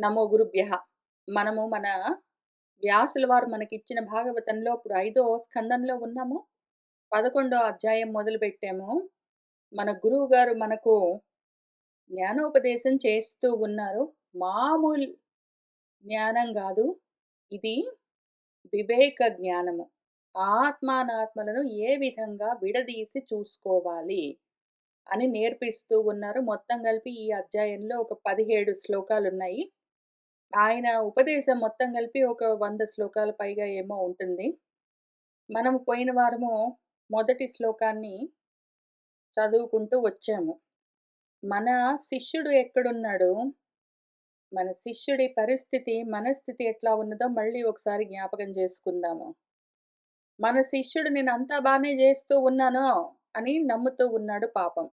నమో గురుభ్యః. మనము మన వ్యాసుల వారు మనకిచ్చిన భాగవతంలో ఇప్పుడు 5వ స్కందంలో ఉన్నాము. 11వ అధ్యాయం మొదలుపెట్టాము. మన గురువుగారు మనకు జ్ఞానోపదేశం చేస్తూ ఉన్నారు. మామూలు జ్ఞానం గాదు. ఇది వివేక జ్ఞానము. ఆత్మానాత్మలను ఏ విధంగా విడదీసి చూసుకోవాలి అని నేర్పిస్తూ ఉన్నారు. మొత్తం కలిపి ఈ అధ్యాయంలో ఒక 17 శ్లోకాలున్నాయి. ఆయన ఉపదేశం మొత్తం కలిపి ఒక 100 శ్లోకాల పైగా ఏమో ఉంటుంది. మనం పోయిన వారము మొదటి శ్లోకాన్ని చదువుకుంటూ వచ్చాము. మన శిష్యుడు ఎక్కడున్నాడు? మన శిష్యుడి పరిస్థితి, మనస్థితి ఎట్లా ఉన్నదో మళ్ళీ ఒకసారి జ్ఞాపకం చేసుకుందాము. మన శిష్యుడు నేనంతా బానే చేస్తూ ఉన్నాను అని నమ్ముతూ ఉన్నాడు పాపం.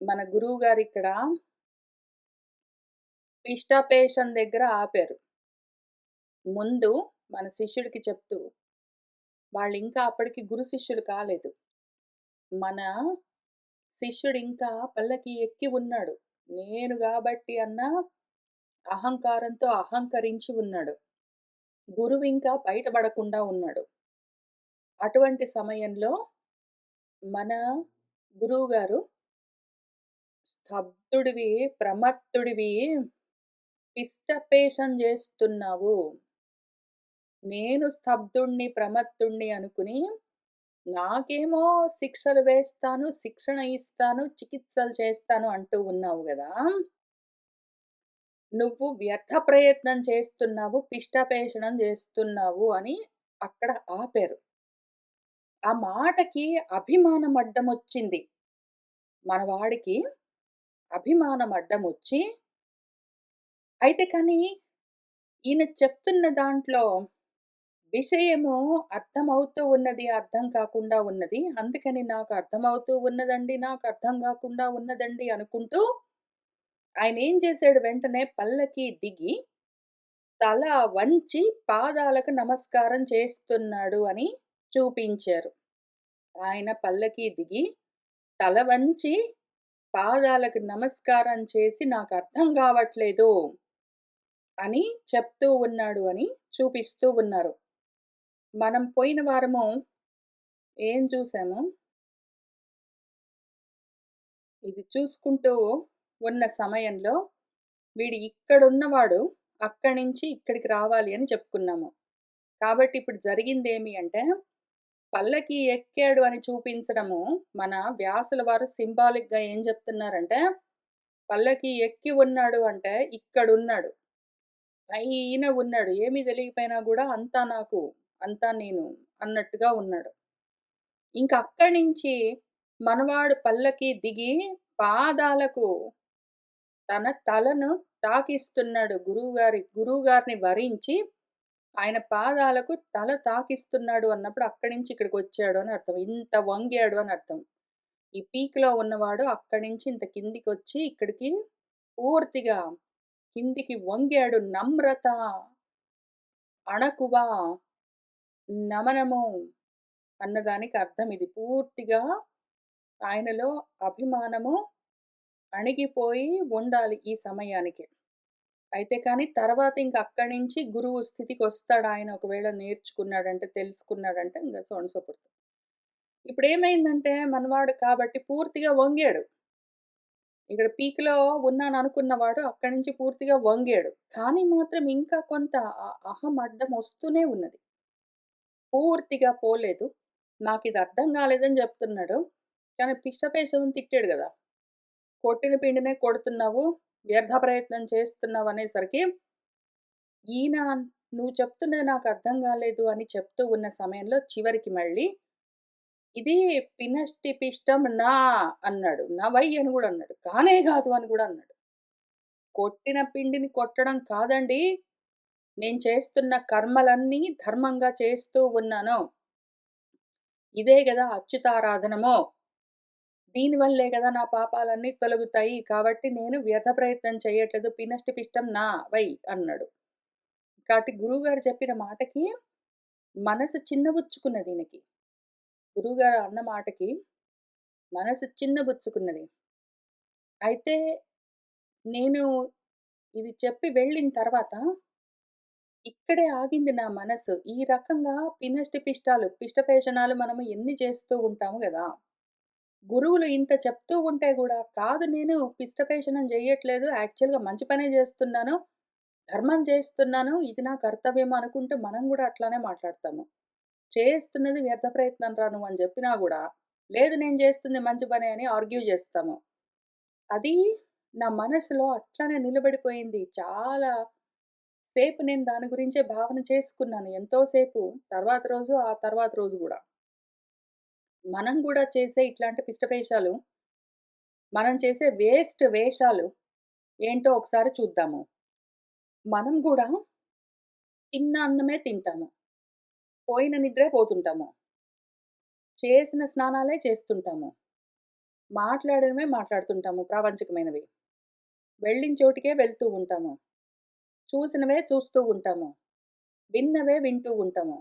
మన గురువుగారిక్కడ పిష్టాపేషం దగ్గర ఆపారు. ముందు మన శిష్యుడికి చెప్తూ, వాళ్ళింకా అప్పటికి గురు శిష్యులు కాలేదు. మన శిష్యుడింకా పల్లకి ఎక్కి ఉన్నాడు. నేను గాబట్టి అన్న అహంకారంతో అహంకరించి ఉన్నాడు. గురువింకా బయటపడకుండా ఉన్నాడు. అటువంటి సమయంలో మన గురువుగారు స్తబ్దుడివి, ప్రమత్తుడివి, పిష్టపేషం జేస్తున్నావు. నేను స్తబ్దుణ్ణి, ప్రమత్తుణ్ణి అనుకుని నాకేమో శిక్షలు వేస్తాను, శిక్షణ ఇస్తాను, చికిత్సలు చేస్తాను అంటూ ఉన్నావు గదా! నువ్వు వ్యర్థ ప్రయత్నం చేస్తున్నావు, పిష్టపేషణం జేస్తున్నావు అని అక్కడ ఆపారు. ఆ మాటకి అభిమానం అడ్డమొచ్చింది. మనవాడికి అభిమానం అడ్డమొచ్చి, అయితే కానీ ఈయన చెప్తున్న దాంట్లో విషయము అర్థమవుతూ ఉన్నది, అర్థం కాకుండా ఉన్నది. అందుకని నాకు అర్థమవుతూ ఉన్నదండి, నాకు అర్థం గాకుండా ఉన్నదండి అనుకుంటూ ఆయనేం చేశాడు వెంటనే పల్లకి దిగి, తల వంచి పాదాలకు నమస్కారం చేస్తున్నాడు అని చూపించారు. ఆయన పల్లకి దిగి, తల వంచి పాదాలకు నమస్కారం చేసి నాకర్థం గావట్లేదు అని చెప్తూ ఉన్నాడు అని చూపిస్తూ ఉన్నారు. మనం పోయిన వారము ఏం చూసాము? ఇది చూసుకుంటూ ఉన్న సమయంలో వీడు ఇక్కడున్నవాడు అక్కడి నుంచి ఇక్కడికి రావాలి అని చెప్పుకున్నాము. కాబట్టి ఇప్పుడు జరిగిందేమి అంటే, పల్లకి ఎక్కాడు అని చూపించడము మన వ్యాసుల వారు సింబాలిక్‌గా ఏం చెప్తున్నారంటే, పల్లకి ఎక్కి ఉన్నాడు అంటే ఇక్కడున్నాడు. పైన ఉన్నాడు. ఏమీ తెలియకపోయినా గూడా అంతా నాకు, అంతా నేను అన్నట్టుగా ఉన్నాడు. ఇంక అక్కడి నుంచి మనవాడు పల్లకి దిగి పాదాలకు తన తలను తాకిస్తున్నాడు. గురువుగారిని వరించి ఆయన పాదాలకు తల తాకిస్తున్నాడు అన్నప్పుడు అక్కడి నుంచి ఇక్కడికొచ్చాడు అని అర్థం. ఇంత వంగాడు అని అర్థం. ఈ పీక్‌లో ఉన్నవాడు అక్కడి నుంచి ఇంత కిందికొచ్చి ఇక్కడికి పూర్తిగా కిందికి వంగాడు. నమ్రత, అణకువ, నమనము అన్నదానికి అర్థం ఇది. పూర్తిగా ఆయనలో అభిమానము అణిగిపోయి ఉండాలి ఈ సమయానికి. అయితే కానీ తర్వాత ఇంక అక్కడి నుంచి గురువు స్థితికొస్తాడు ఆయన ఒకవేళ నేర్చుకున్నాడంటే, తెలుసుకున్నాడంటే ఇంగ సో అండ్ సో ఫోర్త్. ఇప్పుడేమైందంటే మనవాడు కాబట్టి పూర్తిగా వంగాడు. ఇక్కడ పీక్‌లో ఉన్నాననుకున్నవాడు అక్కడి నుంచి పూర్తిగా వంగాడు. కానీ మాత్రం ఇంకా కొంత అహం అడ్డం వస్తూనే ఉన్నది. పూర్తిగా పోలేదు. నాకిది అర్థం కాలేదని జెప్తున్నాడు. కానీ పిచ్చపేసమని తిట్టాడు గదా! కొట్టిన పిండినే కొడుతున్నావు, వ్యర్థ ప్రయత్నం చేస్తున్నావనేసరికి, ఈయన నువ్వు చెప్తున్నది నాకు అర్థం గాలేదు అని చెప్తూ ఉన్న సమయంలో చివరికి మళ్ళీ, ఇది పినష్టి పిష్టం నా అన్నాడు. నవై అని గూడా అన్నాడు. కానే గాదు అని గూడా అన్నాడు. కొట్టిన పిండిని కొట్టడం కాదండి. నేను చేస్తున్న కర్మలన్నీ ధర్మంగా చేస్తూ ఉన్నాను. ఇదే గదా అచ్యుతారాధనము. దీనివల్లే గదా నా పాపాలన్నీ తొలగుతాయి. కాబట్టి నేను వ్యర్థ ప్రయత్నం చేయట్లేదు. పినష్టి పిష్టం నా వై అన్నాడు. కాబట్టి గురువుగారు చెప్పిన మాటకి మనసు చిన్నబుచ్చుకున్నది ఈయనకి. గురువుగారు అన్న మాటకి మనసు చిన్నబుచ్చుకున్నది. అయితే నేను ఇది చెప్పి వెళ్ళిన తర్వాత ఇక్కడే ఆగింది నా మనసు. ఈ రకంగా పిష్టపేషణాలు మనము ఎన్ని చేస్తూ ఉంటాము గదా! గురువులు ఇంత చెప్తూ ఉంటే గూడా, కాదు నేను పిష్టపేషణం జెయ్యట్లేదు. యాక్చువల్‌గా మంచి పనే జేస్తున్నాను. ధర్మం చేస్తున్నాను. ఇది నా కర్తవ్యం అనుకుంటూ మనం గూడా అట్లానే మాట్లాడతాము. చేస్తున్నది వ్యర్థ ప్రయత్నం రా నువ్వు అని జెప్పినా గూడా, లేదు నేను జేస్తుంది మంచి పనే అని ఆర్గ్యూ జేస్తాము. అది నా మనసులో అట్లనే నిలబడిపోయింది. చాలా సేపు నేను దాని గురించే భావన చేసుకున్నాను. ఎంతో సేపు. తర్వాత రోజు, ఆ తర్వాత రోజు గూడా. మనం గూడా చేసే ఇట్లాంటి పిష్టపేషాలు, మనం చేసే వేషాలు ఏంటో ఒకసారి చూద్దాము. మనం గూడా తిన్న అన్నమే తింటాము. పోయిన నిద్రే పోతుంటాము. చేసిన స్నానాలే చేస్తుంటాము. మాట్లాడినవే మాట్లాడుతుంటాము ప్రాపంచికమైనవి. వెళ్ళిన చోటికే వెళ్తూ ఉంటాము. చూసినవే చూస్తూ ఉంటాము. విన్నవే వింటూ ఉంటాము.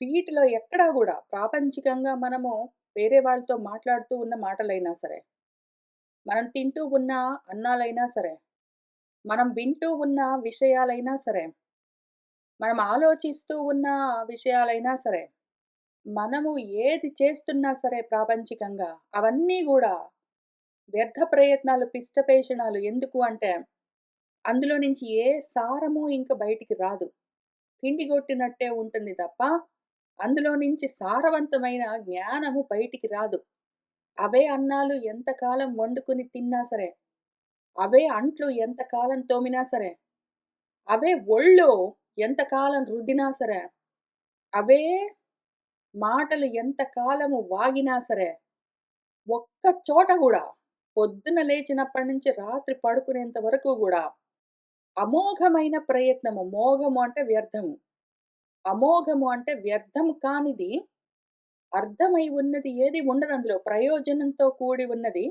వీటిలో ఎక్కడా గూడా ప్రాపంచికంగా మనము వేరే వాళ్ళతో మాట్లాడుతూ ఉన్న మాటలైనా సరే, మనం తింటూ ఉన్న అన్నాలైనా సరే, మనం వింటూ ఉన్న విషయాలైనా సరే, మనం ఆలోచిస్తూ ఉన్న విషయాలైనా సరే, మనము ఏది చేస్తున్నా సరే ప్రాపంచికంగా అవన్నీ గూడా వ్యర్థ ప్రయత్నాలు, పిష్టపేషణాలు. ఎందుకు అంటే, అందులో నుంచి ఏ సారము ఇంక బయటికి రాదు. పిండి గొట్టినట్టే ఉంటుంది తప్ప, అందులో నుంచి సారవంతమైన జ్ఞానము బయటికి రాదు. అవే అన్నాలు ఎంతకాలం వండుకొని తిన్నా సరే, అవే అంట్లు ఎంతకాలం తోమినా సరే, అవే ఒళ్ళు ఎంతకాలం రుద్దినా సరే, అవే మాటలు ఎంతకాలము వాగినా సరే, ఒక్క చోట గూడా పొద్దున లేచినప్పటి నుంచి రాత్రి పడుకునేంత వరకు గూడా అమోఘమైన ప్రయత్నము. మోఘము అంటే వ్యర్థము. అమోఘము అంటే వ్యర్థం కానిది, అర్థమై ఉన్నది ఏది ఉండదందులో. ప్రయోజనంతో కూడి ఉన్నది.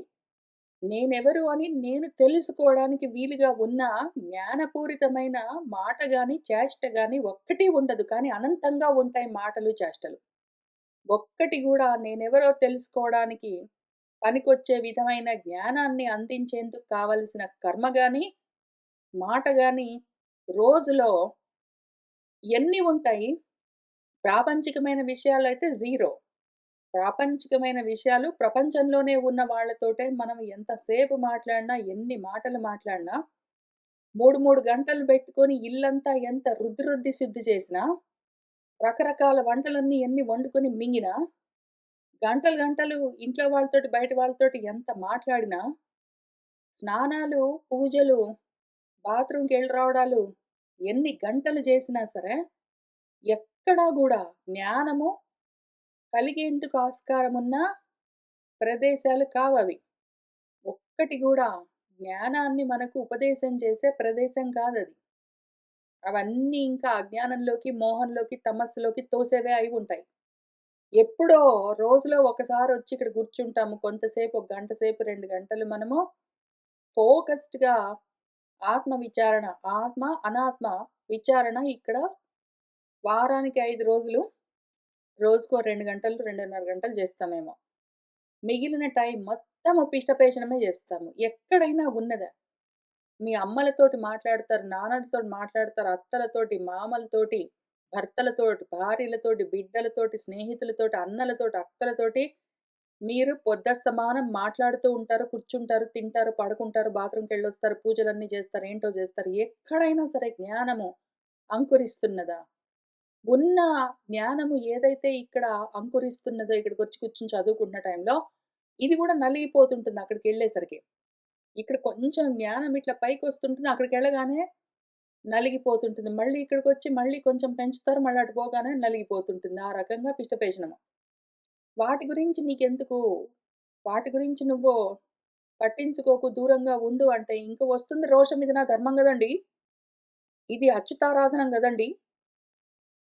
నేనెవరు అని నేను తెలుసుకోవడానికి వీలుగా ఉన్న జ్ఞానపూరితమైన మాట గాని, చేష్ట గాని ఒక్కటి ఉండదు. కానీ అనంతంగా ఉంటాయి మాటలు, చేష్టలు. ఒక్కటి గూడా నేనెవరో తెలుసుకోవడానికి పనికొచ్చే విధమైన జ్ఞానాన్ని అందించేందుకు కావలసిన కర్మ గాని, మాట గాని రోజులో ఎన్ని ఉంటాయి? ప్రాపంచికమైన విషయాలైతే జీరో. ప్రాపంచికమైన విషయాలు ప్రపంచంలోనే ఉన్న వాళ్ళతోటే మనం ఎంతసేపు మాట్లాడినా, ఎన్ని మాటలు మాట్లాడినా, 3 గంటలు పెట్టుకొని ఇల్లంతా ఎంత రుద్ది రుద్ది శుద్ధి చేసినా, రకరకాల వంటలన్నీ ఎన్ని వండుకొని మింగినా, గంటలు గంటలు ఇంట్లో వాళ్ళతోటి, బయట వాళ్ళతోటి ఎంత మాట్లాడినా, స్నానాలు, పూజలు, బాత్రూమ్‌కెళ్ళి రావడాలు ఎన్ని గంటలు చేసినా సరే, ఎక్కడా గూడా జ్ఞానము కలిగేందుకు ఆస్కారమున్న ప్రదేశాలు కావవి. ఒక్కటి గూడా జ్ఞానాన్ని మనకు ఉపదేశం చేసే ప్రదేశం కాదది. అవన్నీ ఇంకా అజ్ఞానంలోకి, మోహంలోకి, తమస్సులోకి తోసేవే అయి ఉంటాయి. ఎప్పుడో రోజులో ఒకసారొచ్చి ఇక్కడ కూర్చుంటాము. కొంతసేపు, ఒక గంట సేపు, 2 గంటలు మనము ఫోకస్డ్‌గా ఆత్మ విచారణ, ఆత్మ, అనాత్మ విచారణ ఇక్కడ వారానికి 5 రోజులు, రోజుకో 2 గంటలు, 2:30 గంటలు చేస్తామేమో. మిగిలిన టైం మొత్తము పిష్టపేషణమే జేస్తాము. ఎక్కడైనా ఉన్నదా? మీ అమ్మలతోటి మాట్లాడతారు, నాన్నలతోటి మాట్లాడతారు, అత్తలతోటి, మామలతోటి, భర్తలతోటి, భార్యలతోటి, బిడ్డలతోటి, స్నేహితులతోటి, అన్నలతోటి, అక్కలతోటి మీరు పొద్దస్తమానం మాట్లాడుతూ ఉంటారు, కూర్చుంటారు, తింటారు, పడుకుంటారు, బాత్రూమ్‌కెళ్ళొస్తారు, పూజలన్నీ చేస్తారు, ఏంటో చేస్తారు. ఎక్కడైనా సరే జ్ఞానము అంకురిస్తున్నదా? ఉన్న జ్ఞానము ఏదైతే ఇక్కడ అంకురిస్తున్నదో ఇక్కడికొచ్చి కూర్చొని చదువుకుంటున్న టైంలో, ఇది గూడా నలిగిపోతుంటుంది అక్కడికెళ్ళేసరికి. ఇక్కడ కొంచెం జ్ఞానం ఇట్లా పైకొస్తుంటుంది. అక్కడికెళ్ళగానే నలిగిపోతుంటుంది. మళ్ళీ ఇక్కడికొచ్చి మళ్ళీ కొంచెం పెంచుతారు. మళ్ళీ అటు పోగానే నలిగిపోతుంటుంది. ఆ రకంగా పిష్టపేషణము. వాటి గురించి నీకెందుకు? వాటి గురించి నువ్వు పట్టించుకోకు, దూరంగా ఉండు అంటే ఇంక వస్తుంది రోషం. ఇది నా ధర్మం గదండీ! ఇది అచ్యుతారాధనం గదండీ!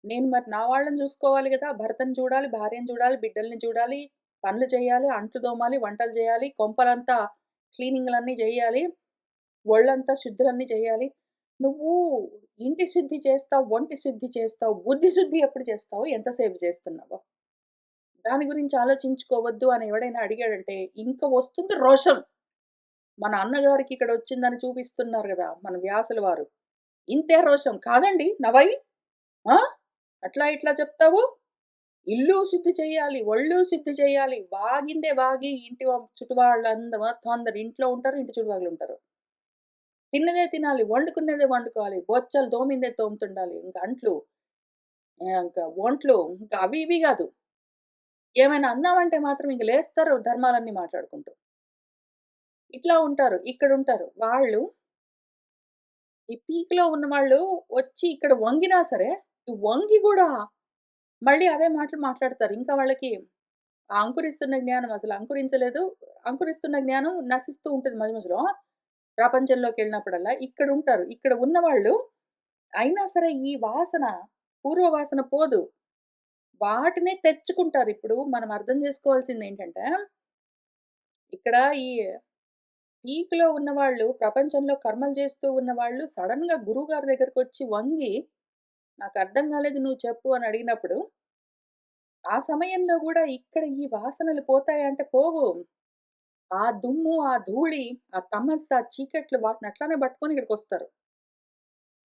నేను మరి నా వాళ్ళని జూసుకోవాలి గదా! భర్తని చూడాలి, భార్యని చూడాలి, బిడ్డల్ని చూడాలి, పనులు చేయాలి, అంట్లు తోమాలి, వంటలు చేయాలి, కొంపలంతా క్లీనింగ్‌లన్నీ జెయ్యాలి, ఒళ్ళంతా శుద్ధులన్నీ చేయాలి. నువ్వు ఇంటి శుద్ధి చేస్తావు, ఒంటి శుద్ధి చేస్తావు, బుద్ధి శుద్ధి ఎప్పుడు చేస్తావు? ఎంతసేపు చేస్తున్నావు? దాని గురించి ఆలోచించుకోవద్దు అని ఎవడైనా అడిగాడంటే ఇంక వస్తుంది రోషం. మన అన్నగారికి ఇక్కడొచ్చిందని చూపిస్తున్నారు గదా! మన వ్యాసుల వారు. ఇంతే రోషం. కాదండి నవై ఆ! అట్లా ఇట్లా చెప్తావు? ఇల్లు శుద్ధి చేయాలి, ఒళ్ళు శుద్ధి చేయాలి. వాగిందే వాగి ఇంటి చుట్టు మొత్తం అందరు ఇంట్లో ఉంటారు. ఇంటి చుట్టుపక్కలుంటారు. తిన్నదే తినాలి, వండుకున్నదే వండుకోవాలి, బొచ్చలు తోమిందే తోముతుండాలి. ఇంక అంట్లు, ఇంకా ఒంట్లు ఇంకా అవి ఇవి గాదు. ఏమైనా అన్నామంటే మాత్రం ఇంక లేస్తారు ధర్మాలన్నీ మాట్లాడుకుంటూ. ఇట్లా ఉంటారు. ఇక్కడుంటారు. వాళ్ళు ఈ పీక్‌లో ఉన్నవాళ్ళు వచ్చి ఇక్కడ వంగినా సరే, ఈ వంగి గూడా మళ్ళీ అవే మాటలు మాట్లాడతారు. ఇంకా వాళ్ళకి ఆ అంకురిస్తున్న జ్ఞానం అసలు అంకురించలేదు. అంకురిస్తున్న జ్ఞానం నశిస్తూ ఉంటది మధ్య మధ్యలో. ప్రపంచంలోకెళ్ళినప్పుడల్లా. ఇక్కడుంటారు. ఇక్కడ ఉన్నవాళ్ళు అయినా సరే ఈ వాసన, పూర్వ వాసన పోదు. వాటినే తెచ్చుకుంటారు. ఇప్పుడు మనం అర్థం చేసుకోవాల్సిందేంటంటే, ఇక్కడ ఈ పీక్‌లో ఉన్నవాళ్ళు, ప్రపంచంలో కర్మలు చేస్తూ ఉన్నవాళ్ళు సడెన్‌గా గురువుగారి దగ్గరకొచ్చి వంగి, "నాకర్థం కాలేదు నువ్వు చెప్పు" అని అడిగినప్పుడు, ఆ సమయంలో గూడా ఇక్కడ ఈ వాసనలు పోతాయంటే పోవు. ఆ దుమ్ము, ఆ ధూళి, ఆ తమస్సు, ఆ చీకట్లు వాటిని అట్లానే పట్టుకొని ఇక్కడికొస్తారు.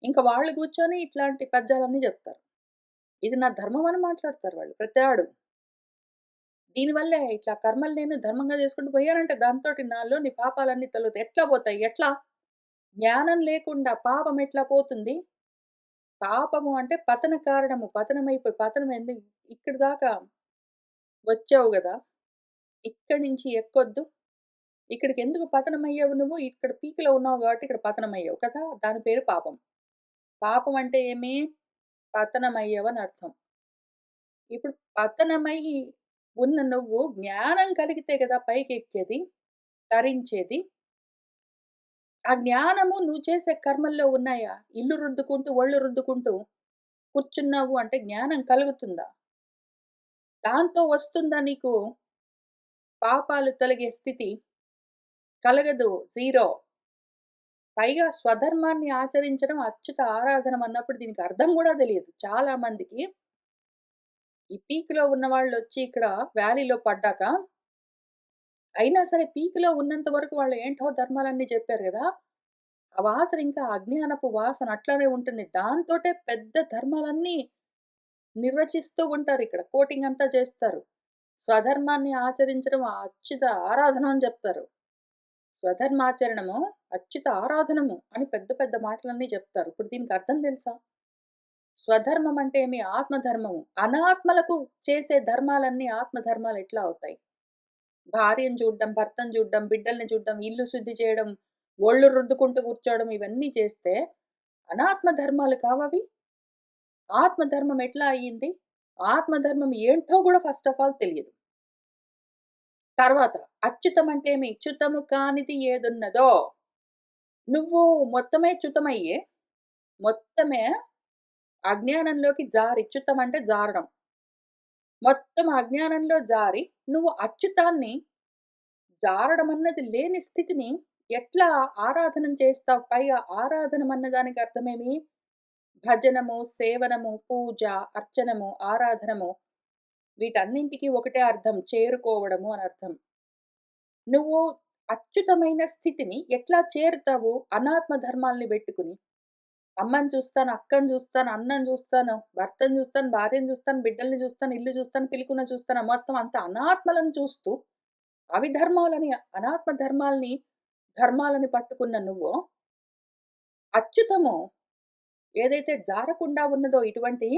ఇంక వాళ్ళు కూర్చొని ఇట్లాంటి పద్యాలన్నీ జెప్తారు. ఇది నా ధర్మం అని మాట్లాడతారు వాళ్ళు ప్రతివాడు. దీనివల్లే ఇట్లా కర్మలు నేను ధర్మంగా చేసుకుంటూ పోయానంటే దాంతోటి నాలోని పాపాలన్నీ తొలగుతాయి. ఎట్లా పోతాయి? ఎట్లా? జ్ఞానం లేకుండా పాపం ఎట్లా పోతుంది? పాపము అంటే పతన కారణము. పతనం ఇక్కడి దాకా వచ్చావు గదా! ఇక్కడి నుంచి ఎక్కొద్దు. ఇక్కడికెందుకు పతనమయ్యావు నువ్వు? ఇక్కడ పీక్‌లో ఉన్నావు గాబట్టి ఇక్కడ పతనమయ్యావు కదా! దాని పేరు పాపం. పాపం అంటే ఏమి? పతనమయ్యావని అర్థం. ఇప్పుడు పతనమై ఉన్న నువ్వు జ్ఞానం కలిగితే గదా పైకెక్కేది, తరించేది. ఆ జ్ఞానము నువ్వు చేసే కర్మల్లో ఉన్నాయా? ఇల్లు రుద్దుకుంటూ, ఒళ్ళు రుద్దుకుంటూ కూర్చున్నావు అంటే జ్ఞానం కలుగుతుందా? దాంతో వస్తుందా నీకు పాపాలు తొలగే స్థితి? కలగదు. జీరో. పైగా స్వధర్మాన్ని ఆచరించడం అచ్యుత ఆరాధనం అన్నప్పుడు దీనికి అర్థం గూడా తెలీదు. చాలా మందికి ఈ పీక్‌లో ఉన్నవాళ్ళొచ్చి ఇక్కడ వ్యాలీలో పడ్డాక అయినా సరే పీక్‌లో ఉన్నంత వరకు వాళ్ళు ఏంటో ధర్మాలన్నీ చెప్పారు గదా! ఆ వాసన ఇంకా అజ్ఞానపు వాసన అట్లనే ఉంటుంది. దాంతోటే పెద్ద ధర్మాలన్నీ నిర్వచిస్తూ ఉంటారిక్కడ. కోటింగ్ అంతా చేస్తారు. స్వధర్మాన్ని ఆచరించడం అచ్యుత ఆరాధన అని చెప్తారు. స్వధర్మాచరణము అచ్యుత ఆరాధనము అని పెద్ద పెద్ద మాటలన్నీ చెప్తారు. ఇప్పుడు దీనికి అర్థం తెలుసా? స్వధర్మం అంటే ఏమి? ఆత్మధర్మము. అనాత్మలకు చేసే ధర్మాలన్నీ ఆత్మధర్మాలు ఎట్లా అవుతాయి? భార్యను చూడడం, భర్తను చూడడం, బిడ్డల్ని చూడడం, ఇల్లు శుద్ధి చేయడం, ఒళ్ళు రుద్దుకుంటూ కూర్చోవడం ఇవన్నీ చేస్తే అనాత్మ ధర్మాలు కావవి? ఆత్మధర్మం ఎట్లా అయ్యింది? ఆత్మధర్మం ఏంటో గూడా ఫస్ట్ ఆఫ్ ఆల్ తెలియదు. తర్వాత అచ్యుతం అంటే ఏమి? చ్యుతము కానిది ఏదున్నదో నువ్వు మొత్తమే చ్యుతమయ్యే, మొత్తమే అజ్ఞానంలోకి జారి చ్యుతం అంటే జారడం. మొత్తం అజ్ఞానంలో జారి నువ్వు అచ్యుతాన్ని జారడం అన్నది లేని స్థితిని ఎట్లా ఆరాధనం చేస్తావు? పైగా ఆరాధనం అన్న దానికి అర్థమేమి? భజనము, సేవనము, పూజ, అర్చనము, ఆరాధనము వీటన్నింటికి ఒకటే అర్థం చేరుకోవడము అని అర్థం. నువ్వు అచ్యుతమైన స్థితిని ఎట్లా చేరుతావు? అనాత్మ ధర్మాల్ని బెట్టుకుని. అమ్మని చూస్తాను, అక్కని చూస్తాను, అన్నని చూస్తాను, భర్తని చూస్తాను, భార్యని చూస్తాను, బిడ్డల్ని చూస్తాను, ఇల్లు చూస్తాను, పిలుకున్న చూస్తాను, మొత్తం అంతా అనాత్మలను చూస్తూ, అవి ధర్మాలని అనాత్మ ధర్మాలని పట్టుకున్న నువ్వు, అచ్యుతము ఏదైతే జారకుండా ఉన్నదో ఇటువంటి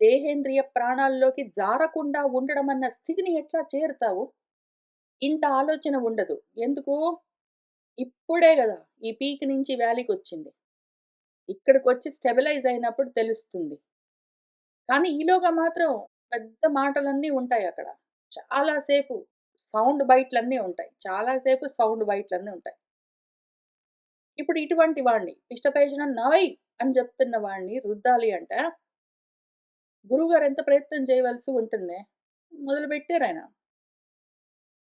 దేహేంద్రియ ప్రాణాల్లోకి జారకుండా ఉండడం అన్న స్థితిని ఎట్లా చేరుతావు? ఇంత ఆలోచన ఉండదు. ఎందుకు? ఇప్పుడే గదా! ఈ పీక్ నుంచి వ్యాలీకొచ్చింది. ఇక్కడికొచ్చి స్టెబిలైజ్ అయినప్పుడు తెలుస్తుంది. కానీ ఈలోగా మాత్రం పెద్ద మాటలన్నీ ఉంటాయక్కడ. చాలా సేపు సౌండ్ బైట్‌లన్నీ ఉంటాయి. చాలా సేపు సౌండ్ బైట్‌లన్నీ ఉంటాయి. ఇప్పుడు ఇటువంటి వాడిని పిష్టపేషణ నవై అని చెప్తున్న వాడిని రుద్దాలి అంటే గురువుగారు ఎంత ప్రయత్నం చేయవలసి ఉంటుంది. మొదలుపెట్టారాయన.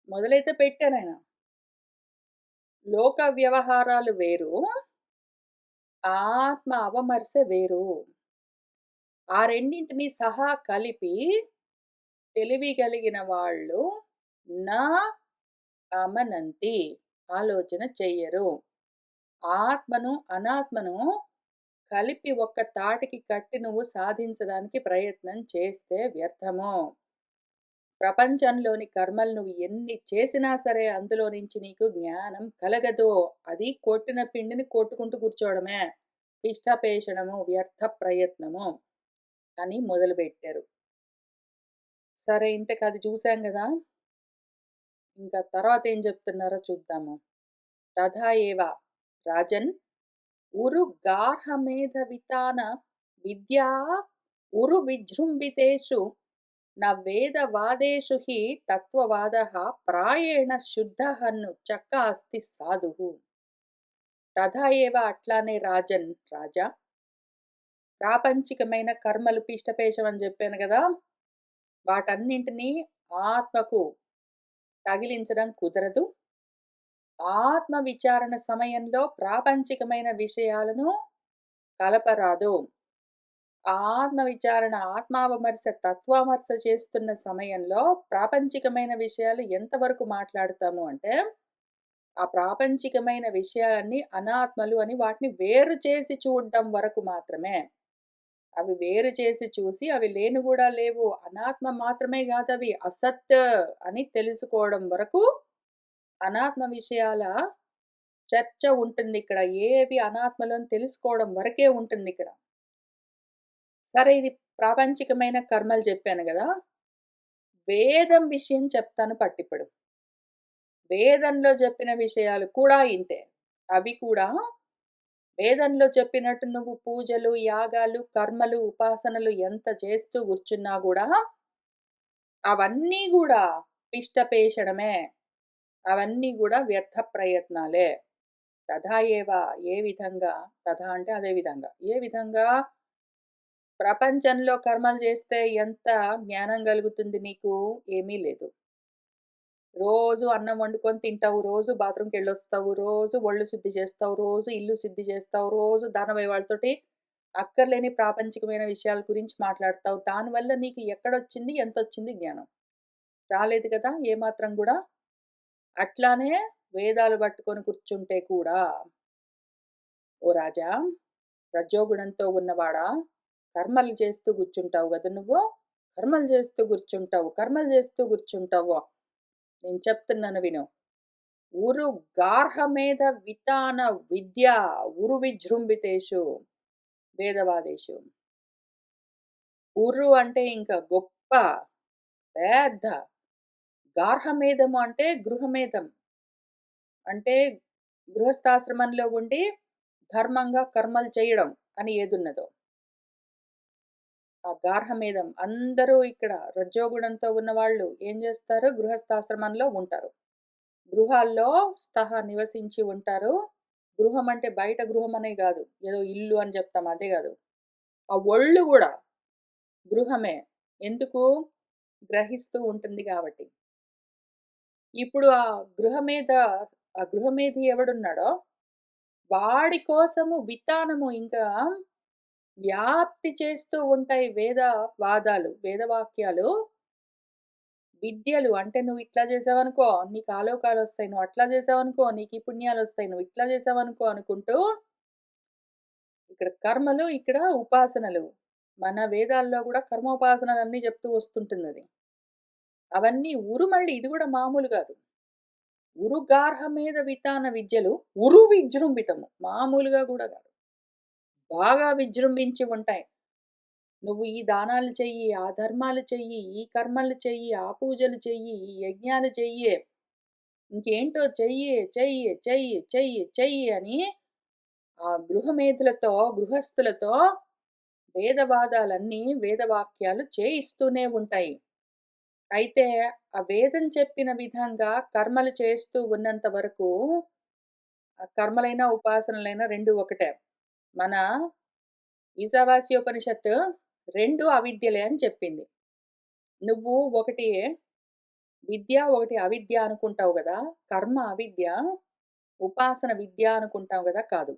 మొదలైతే పెట్టారాయన. లోక వ్యవహారాలు వేరు. ఆత్మ అవమర్శ వేరు. ఆ రెండింటిని సహా కలిపి తెలివి కలిగిన వాళ్ళు నా అమనంతి. ఆలోచన చెయ్యరు. ఆత్మను, అనాత్మను కలిపి ఒక్క తాటికి కట్టి నువ్వు సాధించడానికి ప్రయత్నం చేస్తే వ్యర్థము. ప్రపంచంలోని కర్మలు నువ్వు ఎన్ని చేసినా సరే అందులో నుంచి నీకు జ్ఞానం కలగదు. అది కొట్టిన పిండిని కొట్టుకుంటూ కూర్చోవడమే. ఇష్టపేషణము, వ్యర్థ ప్రయత్నము అని మొదలుపెట్టారు. సరే ఇంతకది చూసాం గదా! ఇంకా తర్వాత ఏం చెప్తున్నారో చూద్దాము. తథా ఏవ రాజన్ ఉరు గార్హమేధవితాన విద్యా ఉరు విజృంభితేషు న వేదవాదేషు హి తత్వవాదః ప్రాయేణ శుద్ధః ను చక్క అస్తి సాధుః. తథా ఏవ అట్లానే రాజన్ రాజా, ప్రాపంచికమైన కర్మలు పిష్టపేషం అని చెప్పాను కదా, వాటన్నింటినీ ఆత్మకు తగిలించడం కుదరదు. ఆత్మ విచారణ సమయంలో ప్రాపంచికమైన విషయాలను కలపరాదు. ఆత్మ విచారణ, ఆత్మావమర్శ, తత్వమర్శ చేస్తున్న సమయంలో ప్రాపంచికమైన విషయాలు ఎంతవరకు మాట్లాడతాము అంటే, ఆ ప్రాపంచికమైన విషయాలన్నీ అనాత్మలు అని వాటిని వేరు చేసి చూడడం వరకు మాత్రమే. అవి వేరు చేసి చూసి అవి లేను గూడా లేవు, అనాత్మ మాత్రమే గాదవి అసత్ అని తెలుసుకోవడం వరకు అనాత్మ విషయాల చర్చ ఉంటుందిక్కడ. ఏవి అనాత్మలు అని తెలుసుకోవడం వరకే ఉంటుందిక్కడ. సరే ఇది ప్రాపంచికమైన కర్మలు చెప్పాను గదా! వేదం విషయం చెప్తాను పట్టిప్పుడు. వేదంలో చెప్పిన విషయాలు కూడా ఇంతే. అవి కూడా వేదంలో చెప్పినట్టు నువ్వు పూజలు, యాగాలు, కర్మలు, ఉపాసనలు ఎంత చేస్తూ కూర్చున్నా గూడా అవన్నీ గూడా పిష్టపేషణమే. అవన్నీ గూడా వ్యర్థ ప్రయత్నాలే. తథా ఏవ ఏ విధంగా, తథా అంటే అదే విధంగా. ఏ విధంగా ప్రపంచంలో కర్మలు చేస్తే ఎంత జ్ఞానం కలుగుతుంది నీకు? ఏమీ లేదు. రోజు అన్నం వండుకొని తింటావు, రోజు బాత్రూమ్‌కెళ్ళొస్తావు, రోజు ఒళ్ళు శుద్ధి చేస్తావు, రోజు ఇల్లు శుద్ధి చేస్తావు, రోజు దానవయ్య వాళ్ళతోటి అక్కర్లేని ప్రాపంచికమైన విషయాల గురించి మాట్లాడతావు. దానివల్ల నీకు ఎక్కడొచ్చింది, ఎంతొచ్చింది జ్ఞానం? రాలేదు కదా! ఏమాత్రం గూడా. అట్లానే వేదాలు పట్టుకొని కూర్చుంటే కూడా, ఓ రాజా, రజోగుణంతో ఉన్నవాడా, కర్మలు చేస్తూ కూర్చుంటావు గదా నువ్వు. కర్మలు చేస్తూ కూర్చుంటావు, కర్మలు చేస్తూ కూర్చుంటావు. నేను చెప్తున్నాను విను. ఉరు గార్హమేధ వితాన విద్య ఉరు విజృంభితేషు వేదవాదేషు. ఉరు అంటే ఇంకా గొప్ప, పెద్ద. గార్హమేధము అంటే గృహమేధం. అంటే గృహస్థాశ్రమంలో ఉండి ధర్మంగా కర్మలు చేయడం అని ఏదున్నదో. ఆ గార్హమేధం అందరూ ఇక్కడ రజోగుణంతో ఉన్నవాళ్ళు ఏం చేస్తారు? గృహస్థాశ్రమంలో ఉంటారు. గృహాల్లో నివసించి ఉంటారు. గృహం అంటే బయట గృహం అనే గాదు. ఏదో ఇల్లు అని చెప్తాం అదే గాదు. ఆ ఒళ్ళు గూడా గృహమే. ఎందుకు? గ్రహిస్తూ ఉంటుంది గాబట్టి. ఇప్పుడు ఆ గృహమేధి ఎవడున్నాడో వాడి కోసము వితానము ఇంకా వ్యాప్తి చేస్తూ ఉంటాయి వాదాలు, వేదవాక్యాలు. విద్యలు అంటే నువ్వు ఇట్లా చేసావనుకో నీకు ఆలోకాలొస్తాయి. నువ్వు అట్లా చేసావనుకో నీకు ఈ పుణ్యాలొస్తాయి. నువ్వు ఇట్లా చేసావనుకో అనుకుంటూ ఇక్కడ కర్మలు, ఇక్కడ ఉపాసనలు. మన వేదాల్లో గూడా కర్మోపాసనలన్నీ చెప్తూ వస్తుంటుందది. అవన్నీ మళ్ళీ ఇది గూడా మామూలు గాదు. ఉరుగార్హమేధ వితాన విద్యలు ఉరు విజృంభితము. మామూలుగా గూడా గాదు. బాగా విజృంభించి ఉంటాయి. నువ్వు ఈ దానాలు చెయ్యి, ఆ ధర్మాలు చెయ్యి, ఈ కర్మలు చెయ్యి, ఆ పూజలు చెయ్యి, ఈ యజ్ఞాలు చెయ్యి, ఇంకేంటో చెయ్యి, చెయ్యి, చెయ్యి, చెయ్యి, చెయ్యి అని ఆ గృహస్థులతో వేదవాదాలన్నీ, వేదవాక్యాలు చేయిస్తూనే ఉంటాయి. అయితే ఆ వేదం చెప్పిన విధంగా కర్మలు చేస్తూ ఉన్నంత వరకు ఆ కర్మలైనా, ఉపాసనలైనా 2 ఒకటే. మన ఈశావాస్యోపనిషత్తు 2 అవిద్యలే అని చెప్పింది. నువ్వు ఒకటి విద్య, ఒకటి అవిద్య అనుకుంటావు గదా! కర్మ అవిద్య, ఉపాసన విద్య అనుకుంటావు గదా! కాదు.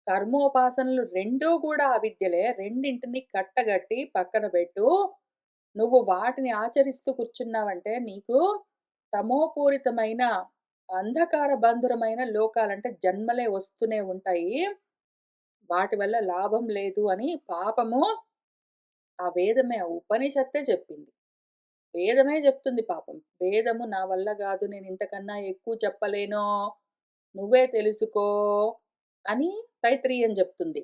కర్మోపాసనలు 2 గూడా అవిద్యలే. రెండింటిని కట్టగట్టి పక్కన పెట్టు. నువ్వు వాటిని ఆచరిస్తూ కూర్చున్నావంటే నీకు తమోపూరితమైన అంధకార బంధురమైన లోకాలంటే జన్మలే వస్తూనే ఉంటాయి. వాటి వల్ల లాభం లేదు అని పాపము ఆ వేదమే, ఆ ఉపనిషత్తే చెప్పింది. వేదమే చెప్తుంది పాపం. వేదము నా వల్ల గాదు, నేనింతకన్నా ఎక్కువ చెప్పలేను, నువ్వే తెలుసుకో అని తైత్రీయం చెప్తుంది.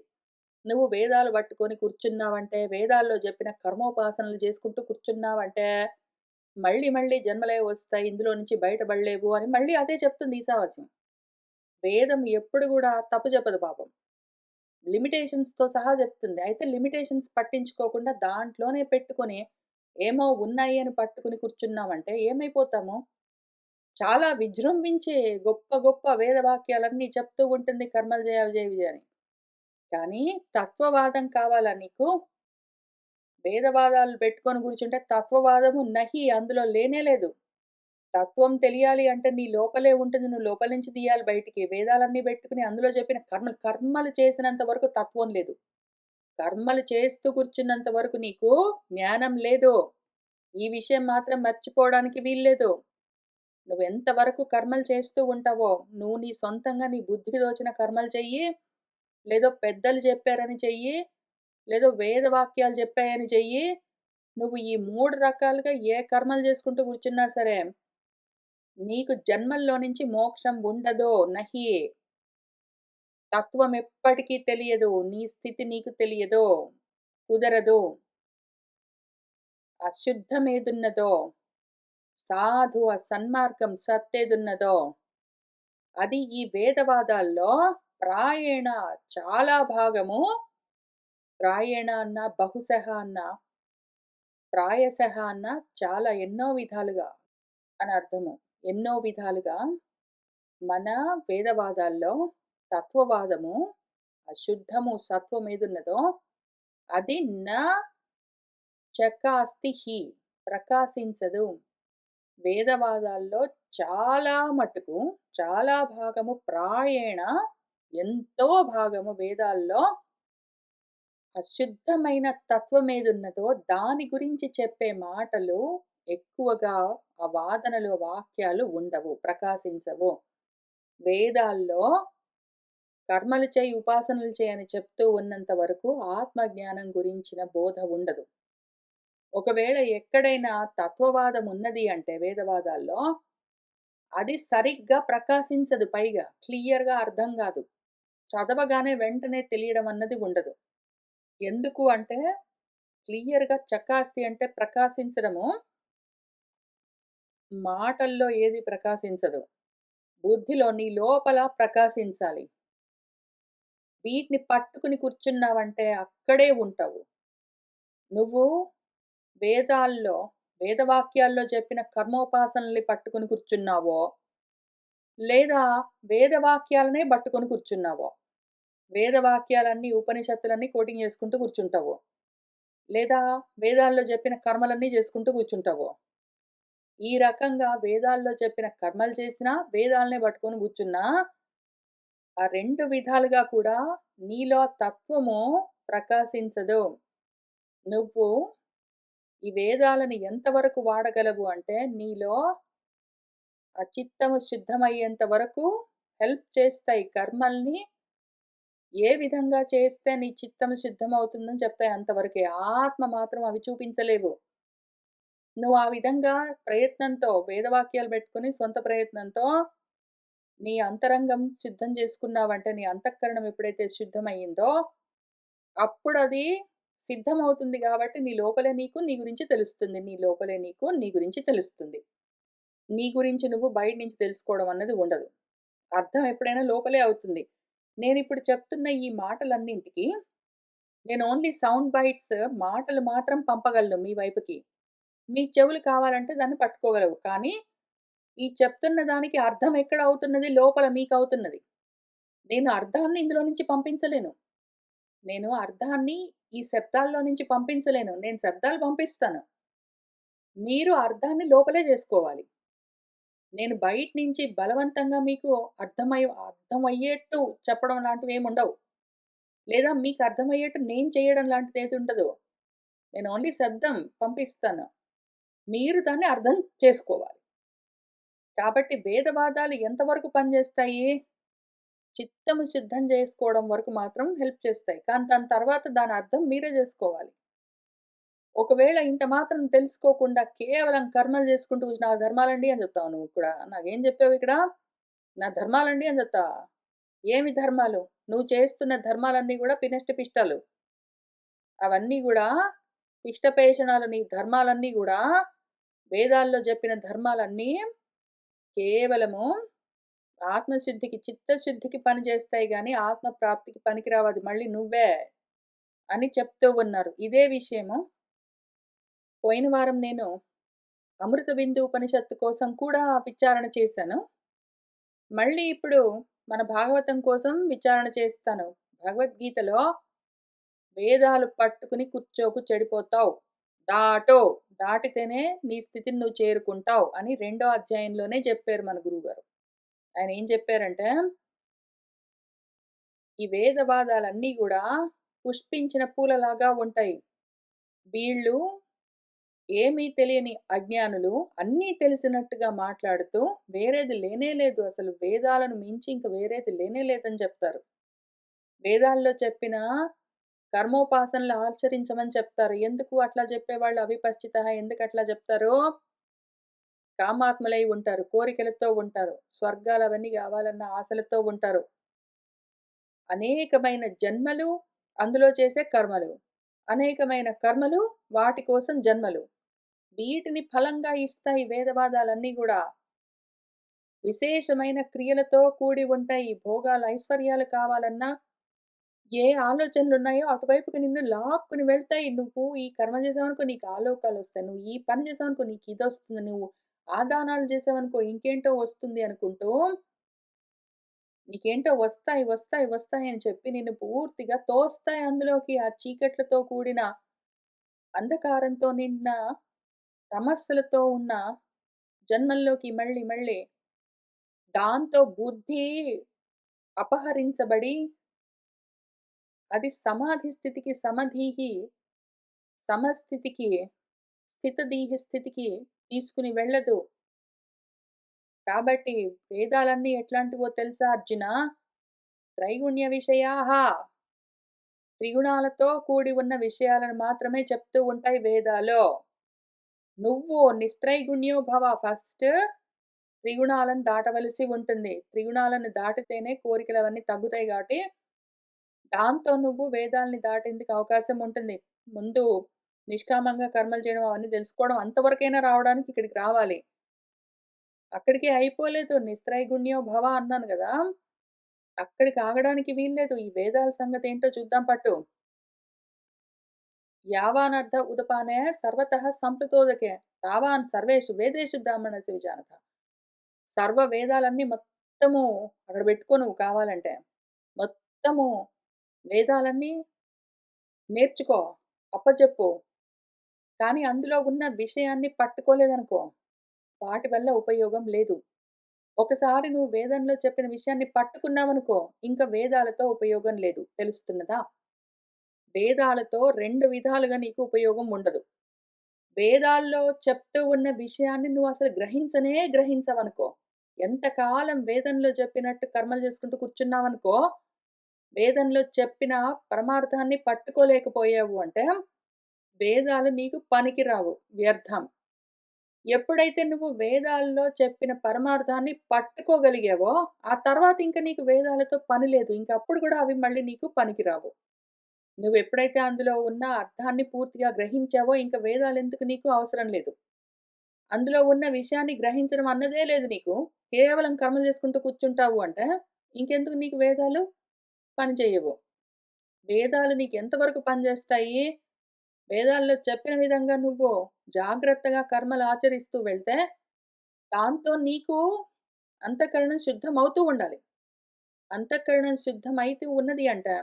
నువ్వు వేదాలు పట్టుకొని కూర్చున్నావంటే, వేదాల్లో చెప్పిన కర్మోపాసనలు చేసుకుంటూ కూర్చున్నావంటే, మళ్ళీ మళ్ళీ జన్మలే వస్తాయి, ఇందులో నుంచి బయటపడలేవు అని మళ్ళీ అదే చెప్తుంది ఈశావాస్యం. వేదం ఎప్పుడు గూడా తప్పు చెప్పదు పాపం. లిమిటేషన్స్‌తో సహా చెప్తుంది. అయితే లిమిటేషన్స్ పట్టించుకోకుండా దాంట్లోనే పెట్టుకొని, ఏమో ఉన్నాయి అని పట్టుకొని కూర్చున్నామంటే ఏమైపోతాము? చాలా విజృంభించే గొప్ప గొప్ప వేదవాక్యాలన్నీ చెప్తూ ఉంటుంది కర్మలు జయ విజయ విజయ అని. కానీ తత్వవాదం కావాలా నీకు? వేదవాదాలు పెట్టుకొని కూర్చుంటే తత్వవాదము నహి అందులో లేనే లేదు. తత్వం తెలియాలి అంటే నీ లోపలే ఉంటుంది. నువ్వు లోపల నుంచి తీయాలి బయటికి. వేదాలన్నీ పెట్టుకొని అందులో చెప్పిన కర్మలు చేసినంత వరకు తత్వం లేదు. కర్మలు చేస్తూ కూర్చున్నంత వరకు నీకు జ్ఞానం లేదు. ఈ విషయం మాత్రం మర్చిపోవడానికి వీల్లేదు. నువ్వెంత వరకు కర్మలు చేస్తూ ఉంటావో, నువ్వు నీ సొంతంగా నీ బుద్ధికి తోచిన కర్మలు చెయ్యి, లేదో పెద్దలు చెప్పారని చెయ్యి, లేదో వేదవాక్యాలు చెప్పాయని చెయ్యి. నువ్వు ఈ 3 రకాలుగా ఏ కర్మలు చేసుకుంటూ కూర్చున్నా సరే, నీకు జన్మల్లో నుంచి మోక్షం ఉండదు. నహి. తత్వం ఎప్పటికీ తెలియదు. నీ స్థితి నీకు తెలియదు. కుదరదు. అశుద్ధమేదున్నదో, సాధు ఆ సన్మార్గం సత్తేదున్నదో, అది ఈ వేదవాదాల్లో ప్రాయేణ చాలా భాగము, ప్రాయేణ అన్నా, బహుశః అన్నా, ప్రాయశః అన్నా చాలా ఎన్నో విధాలుగా అని అర్థము. ఎన్నో విధాలుగా మన వేదవాదాల్లో తత్వవాదము, అశుద్ధము సత్వమేదున్నదో అది చకాస్తిహి ప్రకాశించదు. వేదవాదాల్లో చాలా మటుకు, చాలా భాగము ప్రాయేణ ఎంతో భాగము వేదాల్లో అశుద్ధమైన తత్వమేదున్నదో దాని గురించి చెప్పే మాటలు ఎక్కువగా ఆ వాదనలు, వాక్యాలు ఉండవు, ప్రకాశించవు. వేదాల్లో కర్మలు చేయి, ఉపాసనలు చేయి అని చెప్తూ ఉన్నంత వరకు ఆత్మజ్ఞానం గురించిన బోధ ఉండదు. ఒకవేళ ఎక్కడైనా తత్వవాదం ఉన్నది అంటే వేదవాదాల్లో, అది సరిగ్గా ప్రకాశించదు పైగా. క్లియర్‌గా అర్థం గాదు. చదవగానే వెంటనే తెలియడం అన్నది ఉండదు. ఎందుకు అంటే, క్లియర్‌గా చకాస్తి అంటే ప్రకాశించడము, మాటల్లో ఏది ప్రకాశించదు. బుద్ధిలో నీ లోపల ప్రకాశించాలి. వీటిని పట్టుకుని కూర్చున్నావంటే అక్కడే ఉంటావు. నువ్వు వేదాల్లో, వేదవాక్యాల్లో చెప్పిన కర్మోపాసనల్ని పట్టుకొని కూర్చున్నావో, లేదా వేదవాక్యాలనే పట్టుకొని కూర్చున్నావో, వేదవాక్యాలన్నీ, ఉపనిషత్తులన్నీ కోటింగ్ చేసుకుంటూ కూర్చుంటావో, లేదా వేదాల్లో చెప్పిన కర్మలన్నీ చేసుకుంటూ కూర్చుంటావో. ఈ రకంగా వేదాల్లో చెప్పిన కర్మలు చేసినా, వేదాలనే పట్టుకొని కూర్చున్నా, ఆ 2 విధాలుగా కూడా నీలో తత్వము ప్రకాశించదు. నువ్వు ఈ వేదాలను ఎంతవరకు వాడగలవు అంటే, నీలో ఆ చిత్తము శుద్ధమయ్యేంత వరకు హెల్ప్ చేస్తాయి. కర్మల్ని ఏ విధంగా చేస్తే నీ చిత్తము శుద్ధమవుతుందని చెప్తాయి అంతవరకే. ఆత్మ మాత్రం అవి చూపించలేవు. నువ్వు ఆ విధంగా ప్రయత్నంతో వేదవాక్యాలు పెట్టుకొని సొంత ప్రయత్నంతో నీ అంతరంగం సిద్ధం చేసుకున్నావంటే, నీ అంతఃకరణం ఎప్పుడైతే శుద్ధమయ్యిందో, అప్పుడది సిద్ధమవుతుంది గాబట్టి, నీ లోపలే నీకు నీ గురించి తెలుస్తుంది. నీ లోపలే నీకు నీ గురించి తెలుస్తుంది. నీ గురించి నువ్వు బయట నుంచి తెలుసుకోవడం అన్నది ఉండదు. అర్థం ఎప్పుడైనా లోపలే అవుతుంది. నేనిప్పుడు చెప్తున్న ఈ మాటలన్నింటికి నేను ఓన్లీ సౌండ్ బైట్స్ మాటలు మాత్రం పంపగలను మీ వైపుకి. మీ చెవులు కావాలంటే దాన్ని పట్టుకోగలవు. కానీ, ఈ చెప్తున్న దానికి అర్థం ఎక్కడ అవుతున్నది? లోపల మీకవుతున్నది. నేను అర్థాన్ని ఇందులో నుంచి పంపించలేను. నేను అర్థాన్ని ఈ శబ్దాల్లో నుంచి పంపించలేను. నేను శబ్దాలు పంపిస్తాను. మీరు అర్థాన్ని లోపలే జేసుకోవాలి. నేను బయట నుంచి బలవంతంగా మీకు అర్థమయ్యేట్టు చెప్పడం లాంటివేముండవు. లేదా మీకు అర్థమయ్యేట్టు నేను చేయడం లాంటిదేదుండదు. నేను ఓన్లీ శబ్దం పంపిస్తాను. మీరు దాన్ని అర్థం చేసుకోవాలి. కాబట్టి వేదవాదాలు ఎంతవరకు పనిజేస్తాయి? చిత్తము శుద్ధం జేసుకోవడం వరకు మాత్రం హెల్ప్ చేస్తాయి. కానీ దాని తర్వాత దాని అర్థం మీరే జేసుకోవాలి. ఒకవేళ ఇంత మాత్రం తెలుసుకోకుండా కేవలం కర్మలు చేసుకుంటూ నా ధర్మాలండి అని చెప్తావా నువ్వు కూడా? నాకేం చెప్పావిక్కడ? నా ధర్మాలండి అని చెప్తావా? ఏమి ధర్మాలు? నువ్వు చేస్తున్న ధర్మాలన్నీ గూడా పినష్ట పిష్టాలు. అవన్నీ గూడా పిష్టపేషణాలు నీ ధర్మాలన్నీ గూడా వేదాల్లో జెప్పిన ధర్మాలన్నీ కేవలము ఆత్మశుద్ధికి, చిత్తశుద్ధికి పనిచేస్తాయి గానీ ఆత్మ ప్రాప్తికి పనికిరావు. అది మళ్ళీ నువ్వే అని చెప్తూ ఉన్నారు. ఇదే విషయము పోయిన వారం నేను అమృత బిందు ఉపనిషత్తు కోసం కూడా విచారణ చేశాను. మళ్ళీ ఇప్పుడు మన భాగవతం కోసం విచారణ చేస్తాను. భగవద్గీతలో వేదాలు పట్టుకుని కూర్చోకు చెడిపోతావు. దాటో దాటితేనే నీ స్థితిని నువ్వు చేరుకుంటావు అని రెండో అధ్యాయంలోనే చెప్పారు మన గురువుగారు. ఆయన ఏం చెప్పారంటే, ఈ వేదవాదాలన్నీ గూడా పుష్పించిన పూలలాగా ఉంటాయి. వీళ్ళు ఏమీ తెలియని అజ్ఞానులు అన్నీ తెలిసినట్టుగా మాట్లాడుతూ వేరేది లేనే లేదు. అసలు వేదాలను మించి ఇంక వేరేది లేనే లేదని చెప్తారు. వేదాల్లో చెప్పిన కర్మోపాసనలు ఆచరించమని చెప్తారు. ఎందుకు అట్లా చెప్పేవాళ్ళు అవిపశ్చితః ఎందుకట్లా చెప్తారు? కామాత్ములై ఉంటారు. కోరికలతో ఉంటారు. స్వర్గాలవన్నీ గావాలన్న ఆశలతో ఉంటారు. అనేకమైన జన్మలు, అందులో చేసే కర్మలు. అనేకమైన కర్మలు, వాటి కోసం జన్మలు. వీటిని ఫలంగా ఇస్తాయి వేదవాదాలన్నీ గూడా. విశేషమైన క్రియలతో కూడి ఉంటాయి. భోగాలు, ఐశ్వర్యాలు కావాలన్నా, ఏ ఆలోచనలున్నాయో అటువైపుకి నిన్ను లాక్కుని వెళ్తాయి. నువ్వు ఈ కర్మ చేసావనుకో నీకు ఆ లోకాలొస్తాయి. నువ్వు ఈ పని చేసావనుకో నీకు ఇదొస్తుంది. నువ్వు ఆ దానాలు చేసావనుకో ఇంకేంటో వస్తుంది అనుకుంటూ, నీకేంటో వస్తాయి, వస్తాయి, వస్తాయి అని చెప్పి నిన్ను పూర్తిగా తోస్తాయి అందులోకి. ఆ చీకట్లతో కూడిన, అంధకారంతో నిండిన, సమస్యలతో ఉన్న జన్మల్లోకి మళ్ళీ మళ్ళీ దాంతో బుద్ధి అపహరించబడి అది సమాధి స్థితికి, సమధీహి సమస్థితికి, స్థితధీహి స్థితికి తీసుకుని వెళ్ళదు. కాబట్టి వేదాలన్నీ ఎట్లాంటివో తెలుసా అర్జునా? త్రైగుణ్య విషయాః. త్రిగుణాలతో కూడి ఉన్న విషయాలను మాత్రమే చెప్తూ ఉంటాయి వేదాలు. నువ్వు నిస్త్రైగుణ్యో భవ. ఫస్ట్ త్రిగుణాలను దాటవలసి ఉంటుంది. త్రిగుణాలను దాటితేనే కోరికలవన్నీ తగ్గుతాయి గాబట్టి, దాంతో నువ్వు వేదాల్ని దాటేందుకు అవకాశం ఉంటుంది. ముందు నిష్కామంగా కర్మలు చేయడం అవన్నీ తెలుసుకోవడం అంతవరకైనా రావడానికి ఇక్కడికి రావాలి. అక్కడికే అయిపోలేదు. నిస్త్రైగుణ్యో భవ అన్నాను గదా! అక్కడికి ఆగడానికి వీల్లేదు. ఈ వేదాల సంగతేంటో చూద్దాం పట్టు. యావానర్థ ఉదపానే సర్వతః సంప్లుతోదకే తావాన్ సర్వేషు వేదేషు బ్రాహ్మణస్య విజానత. సర్వ వేదాలన్నీ మొత్తము అక్కడ పెట్టుకో నువ్వు కావాలంటే. మొత్తము వేదాలన్నీ నేర్చుకో, అప్పజెప్పు. కానీ అందులో ఉన్న విషయాన్ని పట్టుకోలేదనుకో, వాటి వల్ల ఉపయోగం లేదు. ఒకసారి నువ్వు వేదంలో చెప్పిన విషయాన్ని పట్టుకున్నావనుకో, ఇంక వేదాలతో ఉపయోగం లేదు. తెలుస్తున్నదా? వేదాలతో 2 విధాలుగా నీకు ఉపయోగం ఉండదు. వేదాల్లో చెప్తూ ఉన్న విషయాన్ని నువ్వసలు గ్రహించనే గ్రహించవనుకో, ఎంతకాలం వేదంలో చెప్పినట్టు కర్మలు చేసుకుంటూ కూర్చున్నావనుకో, వేదంలో చెప్పిన పరమార్థాన్ని పట్టుకోలేకపోయావు అంటే, వేదాలు నీకు పనికిరావు, వ్యర్థం. ఎప్పుడైతే నువ్వు వేదాల్లో చెప్పిన పరమార్థాన్ని పట్టుకోగలిగావో, ఆ తర్వాత ఇంక నీకు వేదాలతో పని లేదు. ఇంకప్పుడు గూడా అవి మళ్ళీ నీకు పనికిరావు. నువ్వెప్పుడైతే అందులో ఉన్న అర్థాన్ని పూర్తిగా గ్రహించావో, ఇంక వేదాలెందుకు నీకు అవసరం లేదు. అందులో ఉన్న విషయాన్ని గ్రహించడం అన్నదే లేదు నీకు. కేవలం కర్మలు చేసుకుంటూ కూర్చుంటావు అంటే, ఇంకెందుకు నీకు వేదాలు పని చెయ్యవు. వేదాలు నీకెంత వరకు పనిచేస్తాయి? వేదాల్లో చెప్పిన విధంగా నువ్వు జాగ్రత్తగా కర్మలు ఆచరిస్తూ వెళ్తే, దాంతో నీకు అంతఃకరణం శుద్ధమవుతూ ఉండాలి. అంతఃకరణం శుద్ధమైతూ ఉన్నది అంటే,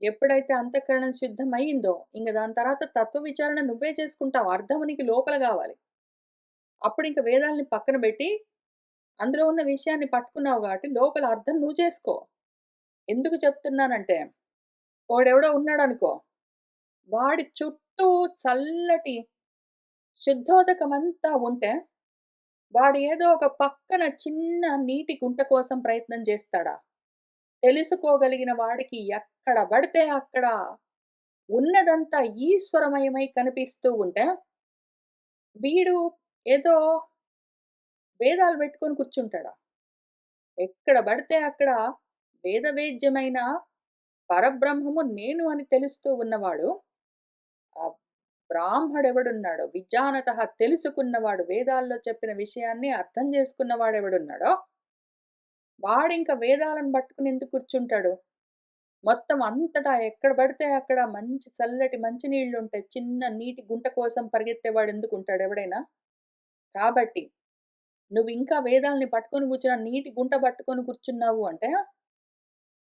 ఎప్పుడైతే అంతఃకరణం శుద్ధమయిందో, ఇంక దాని తర్వాత తత్వ విచారణ నువ్వే చేసుకుంటావు. అర్థం నీకు లోపల గావాలి. అప్పుడింక వేదాల్ని పక్కన బెట్టి, అందులో ఉన్న విషయాన్ని పట్టుకున్నావు గాబట్టి, లోపల అర్థం నువ్వు చేసుకో. ఎందుకు చెప్తున్నానంటే, వాడెవడో ఉన్నాడనుకో, వాడి చుట్టూ చల్లటి శుద్ధోదకమంతా ఉంటే, వాడు ఏదో ఒక పక్కన చిన్న నీటి గుంట కోసం ప్రయత్నం చేస్తాడా? తెలుసుకోగలిగిన వాడికి ఎక్కడ పడితే అక్కడ ఉన్నదంతా ఈశ్వరమయమై కనిపిస్తూ ఉంటే, వీడు ఏదో వేదాలు పెట్టుకొని కూర్చుంటాడా? ఎక్కడ పడితే అక్కడ వేదవేద్యమైన పరబ్రహ్మము నేను అని తెలుస్తూ ఉన్నవాడు, ఆ బ్రాహ్మడెవడున్నాడో, విజ్ఞానతః తెలుసుకున్నవాడు, వేదాల్లో చెప్పిన విషయాన్ని అర్థం చేసుకున్నవాడెవడున్నాడో, వాడింక వేదాలను పట్టుకుని ఎందుకు కూర్చుంటాడు? మొత్తం అంతటా ఎక్కడ పడితే అక్కడ మంచి చల్లటి మంచినీళ్ళుంటాయి. చిన్న నీటి గుంట కోసం పరిగెత్తేవాడు ఎందుకుంటాడు ఎవడైనా? కాబట్టి నువ్వింకా వేదాల్ని పట్టుకొని కూర్చున్న నీటి గుంట పట్టుకొని కూర్చున్నావు అంటే,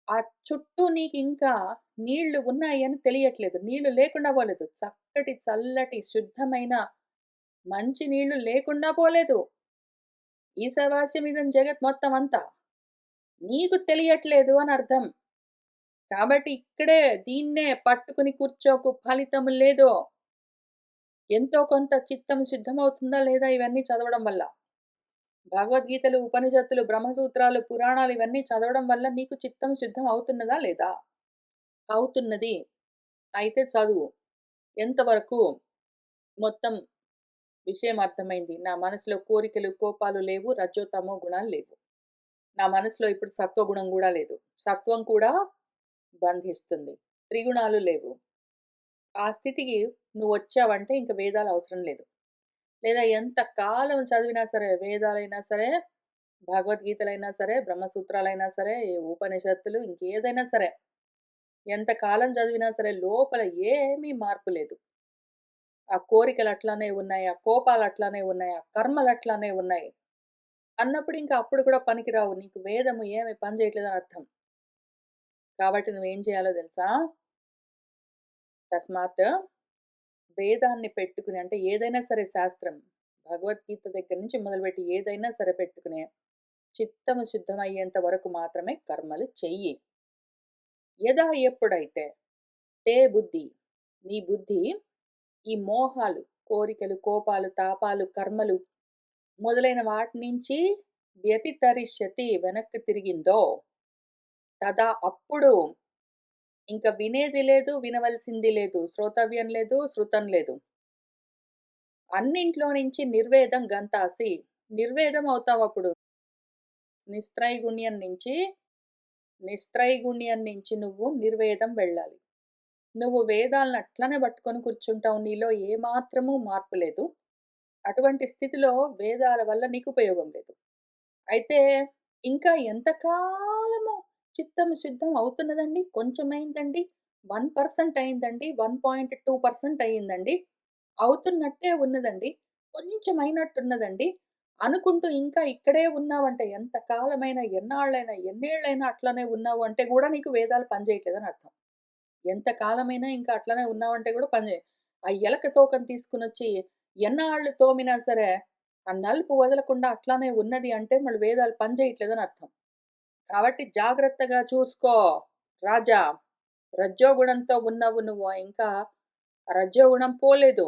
ఆ చుట్టూ నీకింకా నీళ్లు ఉన్నాయని తెలియట్లేదు. నీళ్లు లేకుండా పోలేదు. చక్కటి, చల్లటి, శుద్ధమైన మంచి నీళ్లు లేకుండా పోలేదు. ఈశావాస్యమిదం జగత్ మొత్తం అంతా. నీకు తెలియట్లేదు అని అర్థం. కాబట్టి ఇక్కడే దీన్నే పట్టుకుని కూర్చోకు ఫలితం లేదు. ఎంతో కొంత చిత్తం సిద్ధమవుతుందా లేదా ఇవన్నీ చదవడం వల్ల. భగవద్గీతలు, ఉపనిషత్తులు, బ్రహ్మసూత్రాలు, పురాణాలు ఇవన్నీ చదవడం వల్ల నీకు చిత్తం సిద్ధం అవుతున్నదా లేదా? అవుతున్నది. అయితే చదువు. ఎంతవరకు మొత్తం విషయం అర్థమైంది. నా మనసులో కోరికలు, కోపాలు లేవు. రజో, తమో గుణాలు లేవు. నా మనసులో ఇప్పుడు సత్వగుణం గూడా లేదు. సత్వం కూడా బంధిస్తుంది. త్రిగుణాలు లేవు. ఆ స్థితికి నువ్వొచ్చావంటే ఇంక వేదాలు అవసరం లేదు. లేదా ఎంత కాలం చదివినా సరే, వేదాలైనా సరే, భగవద్గీతలైనా సరే, బ్రహ్మసూత్రాలైనా సరే, ఉపనిషత్తులు ఇంకేదైనా సరే, ఎంత కాలం చదివినా సరే లోపల ఏమీ మార్పు లేదు. ఆ కోరికలు అట్లానే ఉన్నాయి. ఆ కోపాలు అట్లానే ఉన్నాయి. ఆ కర్మలు అట్లానే ఉన్నాయి. అన్నప్పుడు ఇంక అప్పుడు కూడా పనికిరావు. నీకు వేదము ఏమి పని చేయట్లేదని అర్థం. కాబట్టి నువ్వేం చేయాలో తెలుసా? తస్మాత్ వేదాన్ని పెట్టుకుని అంటే ఏదైనా సరే శాస్త్రం, భగవద్గీత దగ్గర నుంచి మొదలుపెట్టి ఏదైనా సరే పెట్టుకుని, చిత్తము శుద్ధమయ్యేంత వరకు మాత్రమే కర్మలు చెయ్యి. ఎప్పుడైతే తే బుద్ధి, నీ బుద్ధి ఈ మోహాలు, కోరికలు, కోపాలు, తాపాలు, కర్మలు మొదలైన వాటి నుంచి వ్యతితరిష్యతి వెనక్కి తిరిగిందో, తదా అప్పుడు ఇంక వినేది లేదు, వినవలసింది లేదు, శ్రోతవ్యం లేదు, శృతం లేదు. అన్నింట్లో నుంచి నిర్వేదం గంతాసి. నిర్వేదం అవుతావప్పుడు. నిస్త్రైగుణ్యం నుంచి, నిస్త్రైగుణ్యం నుంచి నువ్వు నిర్వేదం వెళ్ళాలి. నువ్వు వేదాలను అట్లనే పట్టుకొని కూర్చుంటావు. నీలో ఏమాత్రము మార్పు లేదు. అటువంటి స్థితిలో వేదాల వల్ల నీకు ఉపయోగం లేదు. అయితే ఇంకా ఎంత కాలము చిత్తము సిద్ధం అవుతున్నదండి? కొంచెమయిందండి. 1% అయిందండి. 1.2% అయిందండి. అవుతున్నట్టే ఉన్నదండి. కొంచెమైనట్టున్నదండి. అనుకుంటూ ఇంకా ఇక్కడే ఉన్నావంటే ఎంత కాలమైనా, ఎన్నాళ్ళైనా, ఎన్నేళ్ళైనా అట్లనే ఉన్నావు అంటే గూడా నీకు వేదాలు పనిచేయట్లేదని అర్థం. ఎంత కాలమైనా ఇంకా అట్లనే ఉన్నావంటే గూడా ఆ ఎలక తోకను తీసుకొనొచ్చి ఎన్నాళ్ళు తోమినా సరే, ఆ నలుపు వదలకుండా అట్లానే ఉన్నది అంటే మళ్ళీ వేదాలు పనిచేయట్లేదని అర్థం. కాబట్టి జాగ్రత్తగా చూసుకో రాజా. రజోగుణంతో ఉన్నావు నువ్వు. ఇంకా రజోగుణం పోలేదు.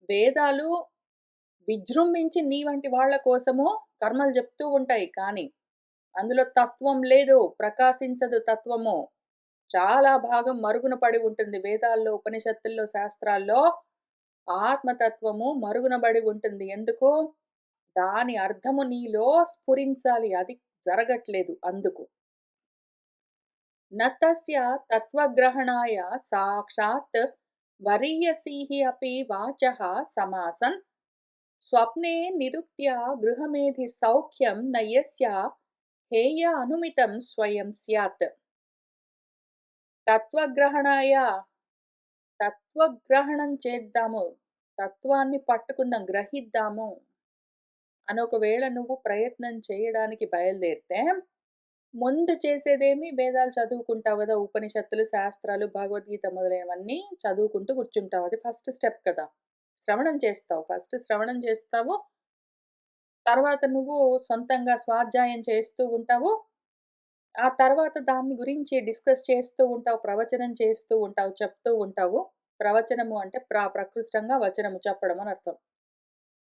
వేదాలు విజృంభించి నీ వంటి వాళ్ళ కోసము కర్మలు చెప్తూ ఉంటాయి. కానీ అందులో తత్వం లేదు. ప్రకాశించదు తత్వము. చాలా భాగం మరుగున పడి ఉంటుంది. వేదాల్లో, ఉపనిషత్తుల్లో, శాస్త్రాల్లో ఆత్మతత్వము మరుగున బడి ఉంటుంది. ఎందుకు? దాని అర్థము నీలో స్ఫురించాలి. అది జరగట్లేదు అందుకు. నతస్య తత్వగ్రహణాయ సాక్షాత్ వరీయసీః అపి వాచః సమాసన్ స్వప్నే నిరుక్త్య గృహమేధి సౌఖ్యం నయస్య హేయ అనుమితం స్వయం స్యాత్. తత్వగ్రహణాయ తత్వగ్రహణం చేద్దాము. తత్వాన్ని పట్టుకుందాం, గ్రహిద్దాము అని ఒకవేళ నువ్వు ప్రయత్నం చేయడానికి బయలుదేరితే, ముందు చేసేదేమి వేదాలు చదువుకుంటావు గదా! ఉపనిషత్తులు, శాస్త్రాలు, భగవద్గీత మొదలైనవన్నీ చదువుకుంటూ కూర్చుంటావు. అది ఫస్ట్ స్టెప్ కదా! శ్రవణం చేస్తావు. ఫస్ట్ శ్రవణం చేస్తావు. తర్వాత నువ్వు సొంతంగా స్వాధ్యాయం చేస్తూ ఉంటావు. ఆ తర్వాత దాన్ని గురించి డిస్కస్ చేస్తూ ఉంటావు. ప్రవచనం చేస్తూ ఉంటావు. చెప్తూ ఉంటావు. ప్రవచనము అంటే ప్రకృష్టంగా వచనము చెప్పడం అని అర్థం.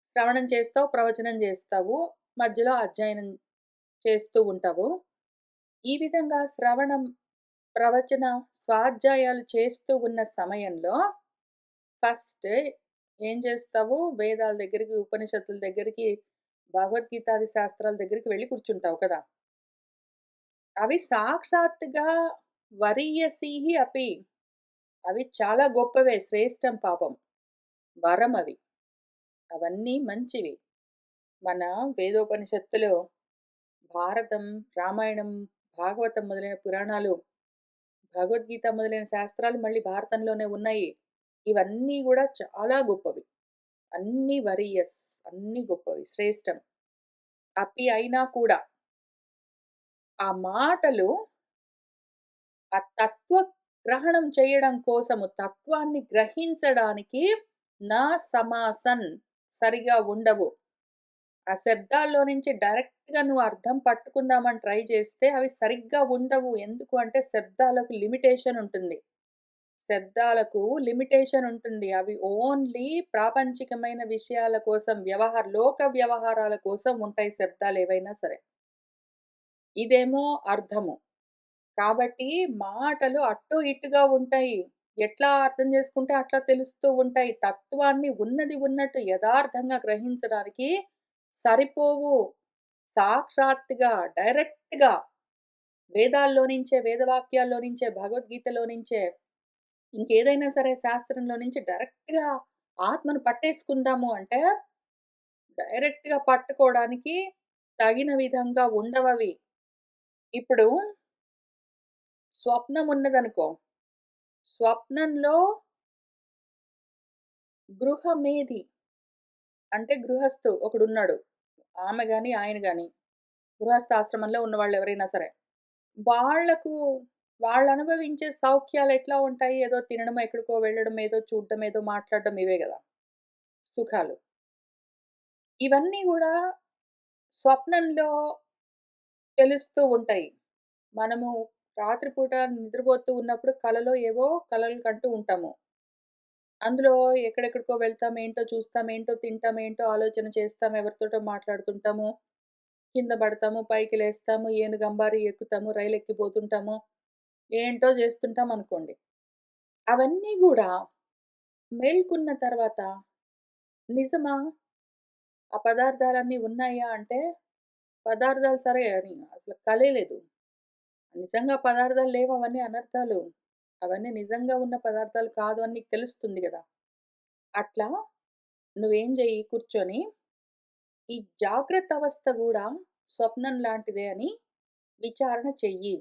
శ్రవణం చేస్తావు, ప్రవచనం చేస్తావు. మధ్యలో అధ్యయనం చేస్తూ ఉంటావు. ఈ విధంగా శ్రవణం, ప్రవచన, స్వాధ్యాయాలు చేస్తూ ఉన్న సమయంలో ఫస్ట్ ఏం చేస్తావు? వేదాల దగ్గరికి, ఉపనిషత్తుల దగ్గరికి, భగవద్గీతాది శాస్త్రాల దగ్గరికి వెళ్లి కూర్చుంటావు కదా! అవి సాక్షాత్తుగా వరీయసీః అపి. అవి చాలా గొప్పవే, శ్రేష్టం పాపం. వరం అవి. అవన్నీ మంచివి. మన వేదోపనిషత్తులో భారతం, రామాయణం, భాగవతం మొదలైన పురాణాలు, భగవద్గీత మొదలైన శాస్త్రాలు మళ్ళీ భారతంలోనే ఉన్నాయి. ఇవన్నీ గూడా చాలా గొప్పవి. అన్నీ వరీయస్. అన్నీ గొప్పవి. శ్రేష్టం. అపి అయినా కూడా ఆ మాటలు ఆ తత్వ గ్రహణం చేయడం కోసము, తత్వాన్ని గ్రహించడానికి నా సమాసన్ సరిగా ఉండవు. ఆ శబ్దాల్లో నుంచి డైరెక్ట్‌గా నువ్వు అర్థం పట్టుకుందామని ట్రై చేస్తే అవి సరిగ్గా ఉండవు. ఎందుకు అంటే శబ్దాలకు లిమిటేషన్ ఉంటుంది. శబ్దాలకు లిమిటేషన్ ఉంటుంది. అవి ఓన్లీ ప్రాపంచికమైన విషయాల కోసం, లోక వ్యవహారాల కోసం ఉంటాయి శబ్దాలేవైనా సరే. ఇదేమో అర్థము. కాబట్టి మాటలు అటు ఇటుగా ఉంటాయి. ఎట్లా అర్థం చేసుకుంటే అట్లా తెలుస్తూ ఉంటాయి. తత్వాన్ని ఉన్నది ఉన్నట్టు యథార్థంగా గ్రహించడానికి సరిపోవు. సాక్షాత్తుగా, డైరెక్ట్‌గా వేదాల్లో నుంచే, వేదవాక్యాల్లో నుంచే, భగవద్గీతలో నుంచే, ఇంకేదైనా సరే శాస్త్రంలో నుంచి డైరెక్ట్‌గా ఆత్మను పట్టేసుకుందాము అంటే, డైరెక్ట్‌గా పట్టుకోవడానికి తగిన విధంగా ఉండవవి. ఇప్పుడు స్వప్నం ఉన్నదనుకో, స్వప్నంలో గృహమేధి అంటే గృహస్థు ఒకడున్నాడు. ఆమె గాని, ఆయన గాని గృహస్థాశ్రమంలో ఉన్నవాళ్ళు ఎవరైనా సరే. వాళ్ళకు వాళ్ళనుభవించే సౌఖ్యాలెట్లా ఉంటాయి? ఏదో తినడం, ఎక్కడికో వెళ్ళడం, ఏదో చూడడం, ఏదో మాట్లాడడం ఇవే గదా! సుఖాలు. ఇవన్నీ గూడా స్వప్నంలో తెలుస్తూ ఉంటాయి. మనము రాత్రిపూట నిద్రపోతూ ఉన్నప్పుడు కలలో ఏవో కలలు కంటూ ఉంటాము. అందులో ఎక్కడెక్కడికో వెళ్తాం, ఏంటో చూస్తాం, ఏంటో తింటాం, ఏంటో ఆలోచన చేస్తాం, ఎవరితోటో మాట్లాడుతుంటాము, కింద పడతాము, పైకి లేస్తాము, ఏనుగు అంబారీ ఎక్కుతాము, రైలెక్కిపోతుంటాము, ఏంటో చేస్తుంటాం అనుకోండి. అవన్నీ గూడా మేల్కున్న తర్వాత నిజమా? ఆ పదార్థాలన్నీ ఉన్నాయా అంటే, పదార్థాలు సరే అని అసలు కలే లేదు. నిజంగా పదార్థాలు లేవు, అవన్నీ అనర్థాలు. అవన్నీ నిజంగా ఉన్న పదార్థాలు కాదు అని నీకు తెలుస్తుంది గదా! అట్లా నువ్వేం జెయ్యి కూర్చొని, ఈ జాగ్రత్త అవస్థ గూడా స్వప్నం లాంటిదే అని విచారణ చెయ్యి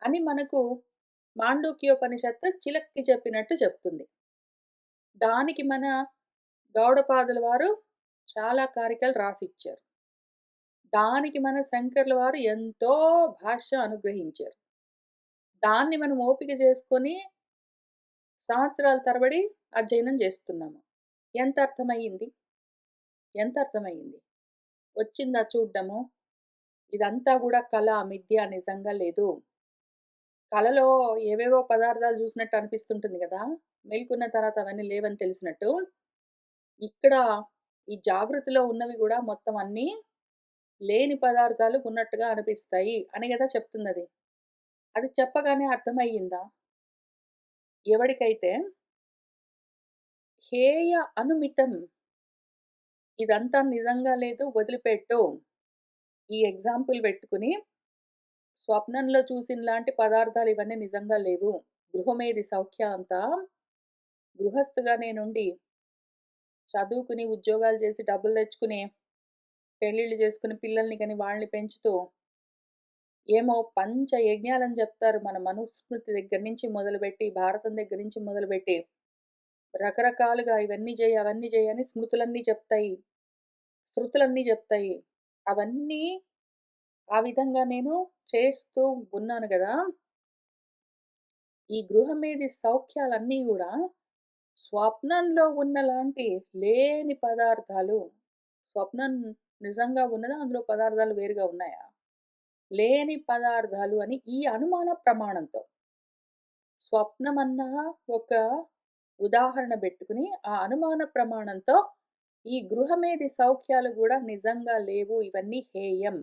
అని మనకు మాండూక్యోపనిషత్తు చిలక్కి చెప్పినట్టు చెప్తుంది. దానికి మన గౌడపాదుల వారు చాలా కారికలు రాసిచ్చారు. దానికి మన శంకర్ల వారు ఎంతో భాష్యం అనుగ్రహించారు. దాన్ని మనం ఓపిక చేసుకొని సంవత్సరాల తరబడి అధ్యయనం చేస్తున్నాము. ఎంత అర్థమయ్యింది? ఎంత అర్థమయ్యింది? వచ్చిందా చూడ్డము? ఇదంతా గూడా కల, మిథ్య, నిజంగా లేదు. కలలో ఏవేవో పదార్థాలు చూసినట్టు అనిపిస్తుంటుంది గదా! మేలుకున్న తర్వాత అవన్నీ లేవని తెలిసినట్టు. ఇక్కడ ఈ జాగృతిలో ఉన్నవి గూడా మొత్తం అన్నీ లేని పదార్థాలు ఉన్నట్టుగా అనిపిస్తాయి అని గదా చెప్తుందది. అది చెప్పగానే అర్థమయ్యిందా? ఎవడికైతే హేయ అనుమితం ఇదంతా నిజంగా లేదు వదిలిపెట్టు. ఈ ఎగ్జాంపుల్ పెట్టుకొని స్వప్నంలో చూసినలాంటి పదార్థాలు ఇవన్నీ నిజంగా లేవు. గృహమేది సౌఖ్యమంతా గృహస్థుగా నేనుండి చదువుకుని, ఉద్యోగాలు చేసి, డబ్బులు తెచ్చుకుని, పెళ్ళిళ్ళు చేసుకుని, పిల్లల్ని కని వాళ్ళని పెంచుతూ, ఏమో పంచ యజ్ఞాలని చెప్తారు. మన మనుస్మృతి దగ్గర నుంచి మొదలుపెట్టి, భారతం దగ్గర నుంచి మొదలుపెట్టి, రకరకాలుగా ఇవన్నీ జెయి, అవన్నీ జెయి అని స్మృతులన్నీ చెప్తాయి. శృతులన్నీ జెప్తాయి. అవన్నీ ఆ విధంగా నేను చేస్తూ ఉన్నాను గదా! ఈ గృహమేది సౌఖ్యాలన్నీ గూడా స్వప్నంలో ఉన్నలాంటి లేని పదార్థాలు. స్వప్నం నిజంగా ఉన్నదా? అందులో పదార్థాలు వేరుగా ఉన్నాయా? లేని పదార్థాలు అని ఈ అనుమాన ప్రమాణంతో. స్వప్నమన్న ఒక ఉదాహరణ బెట్టుకొని, ఆ అనుమాన ప్రమాణంతో ఈ గృహమేది సౌఖ్యాలు గూడా నిజంగా లేవు. ఇవన్నీ హేయం.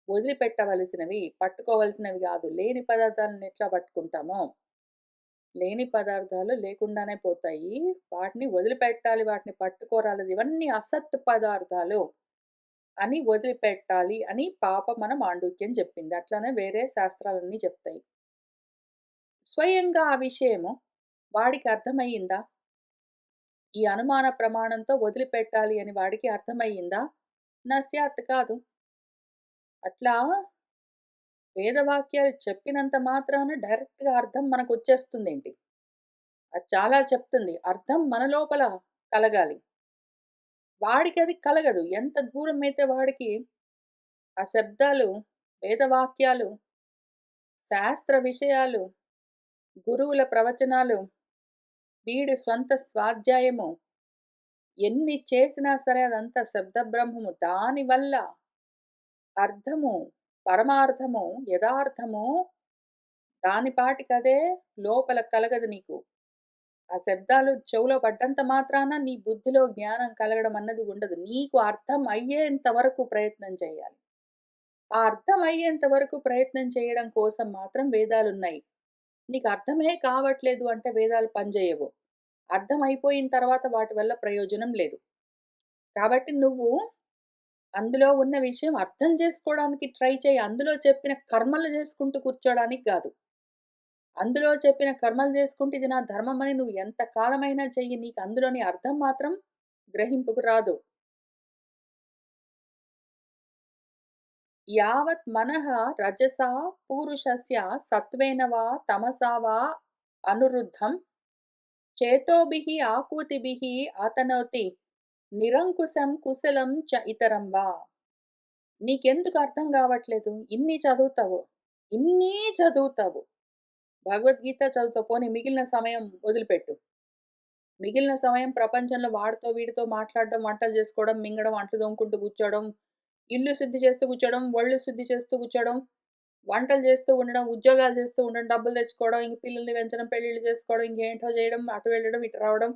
వదిలిపెట్టవలసినవి, పట్టుకోవాల్సినవి గాదు. లేని పదార్థాలను ఎట్లా పట్టుకుంటామో, లేని పదార్థాలు లేకుండానే పోతాయి. వాటిని వదిలిపెట్టాలి, వాటిని పట్టుకోరాలదు. ఇవన్నీ అసత్ పదార్థాలు అని వదిలిపెట్టాలి అని మన మాండూక్యం చెప్పింది. అట్లనే వేరే శాస్త్రాలన్నీ చెప్తాయి. స్వయంగా ఆ విషయము వాడికి అర్థమయ్యిందా? ఈ అనుమాన ప్రమాణంతో వదిలిపెట్టాలి అని వాడికి అర్థమయ్యిందా? నా స్యాత్ కాదు. అట్లా వేదవాక్యాలు చెప్పినంత మాత్రాన డైరెక్ట్‌గా అర్థం మనకొచ్చేస్తుందేంటి? అది చాలా చెప్తుంది. అర్థం మన లోపల కలగాలి. వాడికది కలగదు. ఎంత దూరమైతే వాడికి ఆ శబ్దాలు, వేదవాక్యాలు, శాస్త్ర విషయాలు, గురువుల ప్రవచనాలు, వీడి స్వంత స్వాధ్యాయము ఎన్ని చేసినా సరే అదంతా శబ్దబ్రహ్మము. దానివల్ల అర్థము, పరమార్థము, యథార్థము దాని పాటికదే లోపల కలగదు నీకు. ఆ శబ్దాలు చెవులో పడ్డంత మాత్రాన నీ బుద్ధిలో జ్ఞానం కలగడం అన్నది ఉండదు. నీకు అర్థం అయ్యేంత వరకు ప్రయత్నం చేయాలి. ఆ అర్థం అయ్యేంత వరకు ప్రయత్నం చేయడం కోసం మాత్రం వేదాలున్నాయి. నీకు అర్థమే కావట్లేదు అంటే వేదాలు పనిచేయవు. అర్థం అయిపోయిన తర్వాత వాటి వల్ల ప్రయోజనం లేదు. కాబట్టి నువ్వు అందులో ఉన్న విషయం అర్థం చేసుకోవడానికి ట్రై చేయి. అందులో చెప్పిన కర్మలు చేసుకుంటూ కూర్చోడానికి గాదు. అందులో చెప్పిన కర్మలు చేసుకుంటే ఇది నా ధర్మమని నువ్వు ఎంత కాలమైనా చెయ్యి. నీకు అందులోని అర్థం మాత్రం గ్రహింపుకు రాదు. యావత్ మనః రజసా పూరుషస్య సత్వేన వా తమసా వా అనురుద్ధం చేతోభిః ఆకూతిభిః ఆతనోతి నిరంకుశం కుశలం చ ఇతరం వా. నీకెందుకు అర్థం కావట్లేదు? ఇన్ని చదువుతావు. ఇన్నీ చదువుతావు. భగవద్గీత చదువుతావు. పోనీ మిగిలిన సమయం వదిలిపెట్టు. మిగిలిన సమయం ప్రపంచంలో వాడితో, వీడితో మాట్లాడడం, వంటలు చేసుకోవడం, మింగడం, అంట్లు తోముకుంటూ కూర్చోవడం, ఇల్లు శుద్ధి చేస్తూ కూర్చోవడం, ఒళ్ళు శుద్ధి చేస్తూ కూర్చోవడం, వంటలు చేస్తూ ఉండడం, ఉద్యోగాలు చేస్తూ ఉండడం, డబ్బులు తెచ్చుకోవడం, ఇంక పిల్లల్ని పెంచడం, పెళ్ళిళ్ళు చేసుకోవడం, ఇంకేంటో చేయడం, అటు వెళ్ళడం, ఇటు రావడం,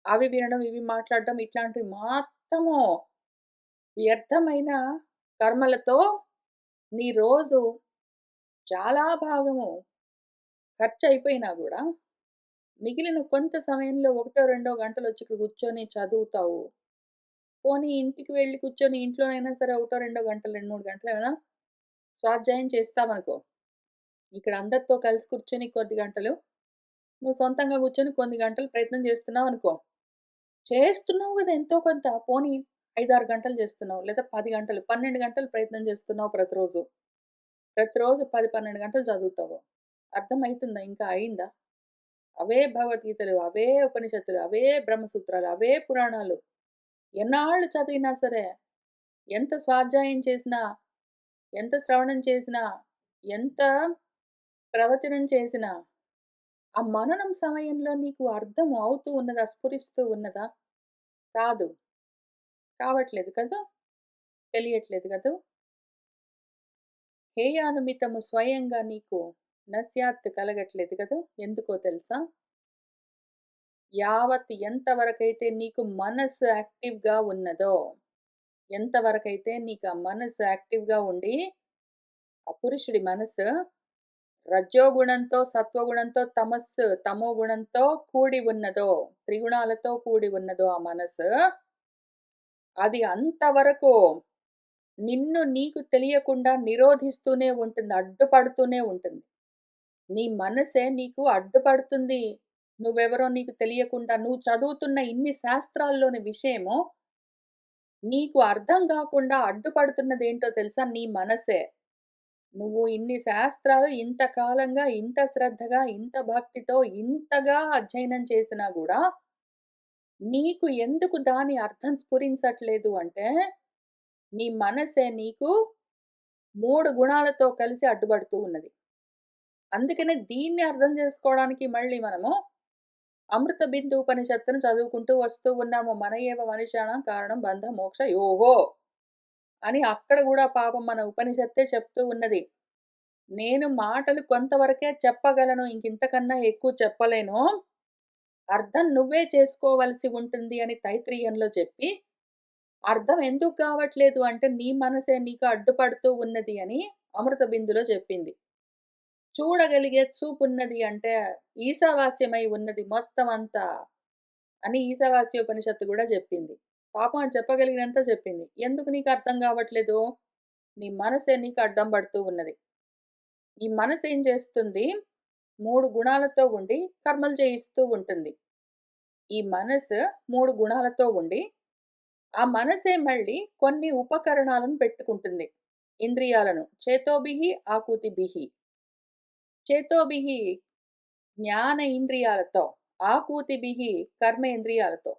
అవి వినడం, ఇవి మాట్లాడడం, ఇట్లాంటివి మొత్తము వ్యర్థమైన కర్మలతో నీ రోజు చాలా భాగము ఖర్చయిపోయినా గూడా, మిగిలిన కొంత సమయంలో ఒకటో, రెండో గంటలొచ్చి ఇక్కడ కూర్చొని చదువుతావు. పోనీ ఇంటికి వెళ్లి కూర్చొని ఇంట్లోనైనా సరే ఒకటో, రెండో గంటలు, 2, 3 గంటలేమైనా స్వాధ్యాయం చేస్తావనుకో. ఇక్కడ అందరితో కలిసి కూర్చొని కొద్ది గంటలు, నువ్వు సొంతంగా కూర్చొని కొన్ని గంటలు ప్రయత్నం చేస్తున్నావనుకో. చేస్తున్నావు గదా ఎంతో కొంత. పోనీ 5, 6 గంటలు చేస్తున్నావు. లేదా 10 గంటలు, 12 గంటలు ప్రయత్నం చేస్తున్నావు ప్రతిరోజు. ప్రతిరోజు 10, 12 గంటలు చదువుతావు. అర్థమైతుందా? ఇంకా అయిందా? అవే భగవద్గీతలు, అవే ఉపనిషత్తులు, అవే బ్రహ్మసూత్రాలు, అవే పురాణాలు. ఎన్నాళ్ళు చదివినా సరే, ఎంత స్వాధ్యాయం చేసినా, ఎంత శ్రవణం చేసినా, ఎంత ప్రవచనం చేసినా, ఆ మననం సమయంలో నీకు అర్థం అవుతూ ఉన్నదా? స్ఫురిస్తూ ఉన్నదా? కాదు. కావట్లేదు కదూ! తెలియట్లేదు కదూ! హేయానుమితము స్వయంగా నీకు నస్యాత్ కలగట్లేదు కదూ! ఎందుకో తెలుసా? యావత్ ఎంతవరకైతే నీకు మనస్సు యాక్టివ్‌గా ఉన్నదో, ఎంతవరకైతే నీకు ఆ మనస్సు యాక్టివ్‌గా ఉండి, ఆ పురుషుడి మనస్సు రజోగుణంతో, సత్వగుణంతో, తమో గుణంతో కూడి ఉన్నదో, త్రిగుణాలతో కూడి ఉన్నదో ఆ మనసు, అది అంతవరకు నిన్ను నీకు తెలియకుండా నిరోధిస్తూనే ఉంటుంది. అడ్డుపడుతూనే ఉంటుంది. నీ మనసే నీకు అడ్డుపడుతుంది. నువ్వెవరో నీకు తెలియకుండా నువ్వు చదువుతున్న ఇన్ని శాస్త్రాల్లోని విషయము నీకు అర్థం గాకుండా అడ్డుపడుతున్నదేంటో తెలుసా? నీ మనసే. నువ్వు ఇన్ని శాస్త్రాలు ఇంత కాలంగా, ఇంత శ్రద్ధగా, ఇంత భక్తితో, ఇంతగా అధ్యయనం చేసినా గూడా, నీకు ఎందుకు దాని అర్థం స్ఫురించట్లేదు అంటే, నీ మనసే నీకు 3 గుణాలతో కలిసి అడ్డుపడుతూ ఉన్నది. అందుకనే దీన్ని అర్థం చేసుకోవడానికి మళ్ళీ మనము అమృత బిందు ఉపనిషత్తును చదువుకుంటూ వస్తూ ఉన్నాము. మన ఏవ మనిషాణం కారణం బంధ మోక్ష యోహో అని అక్కడ గూడా పాపం మన ఉపనిషత్తే చెప్తూ ఉన్నది. నేను మాటలు కొంతవరకే చెప్పగలను. ఇంకింతకన్నా ఎక్కువ చెప్పలేను. అర్థం నువ్వే చేసుకోవలసి ఉంటుంది అని తైత్రీయంలో చెప్పి, అర్థం ఎందుకు కావట్లేదు అంటే నీ మనసే నీకు అడ్డుపడుతూ ఉన్నది అని అమృత బిందులో చెప్పింది. చూడగలిగే చూపున్నది అంటే ఈశావాస్యమై ఉన్నది మొత్తం అంతా అని ఈశావాస్యోపనిషత్తు గూడా జెప్పింది. పాపం అది చెప్పగలిగినంత చెప్పింది. ఎందుకు నీకు అర్థం గావట్లేదు? నీ మనసే నీకు అడ్డం పడుతూ ఉన్నది. ఈ మనసేం చేస్తుంది? 3 గుణాలతో ఉండి కర్మలు చేయిస్తూ ఉంటుంది. ఈ మనసు 3 గుణాలతో ఉండి, ఆ మనసే మళ్ళీ కొన్ని ఉపకరణాలను పెట్టుకుంటుంది. ఇంద్రియాలను. చేతోభిః ఆకూతిభిః. చేతోభిః జ్ఞాన ఇంద్రియాలతో, ఆకూతిభిః కర్మేంద్రియాలతో.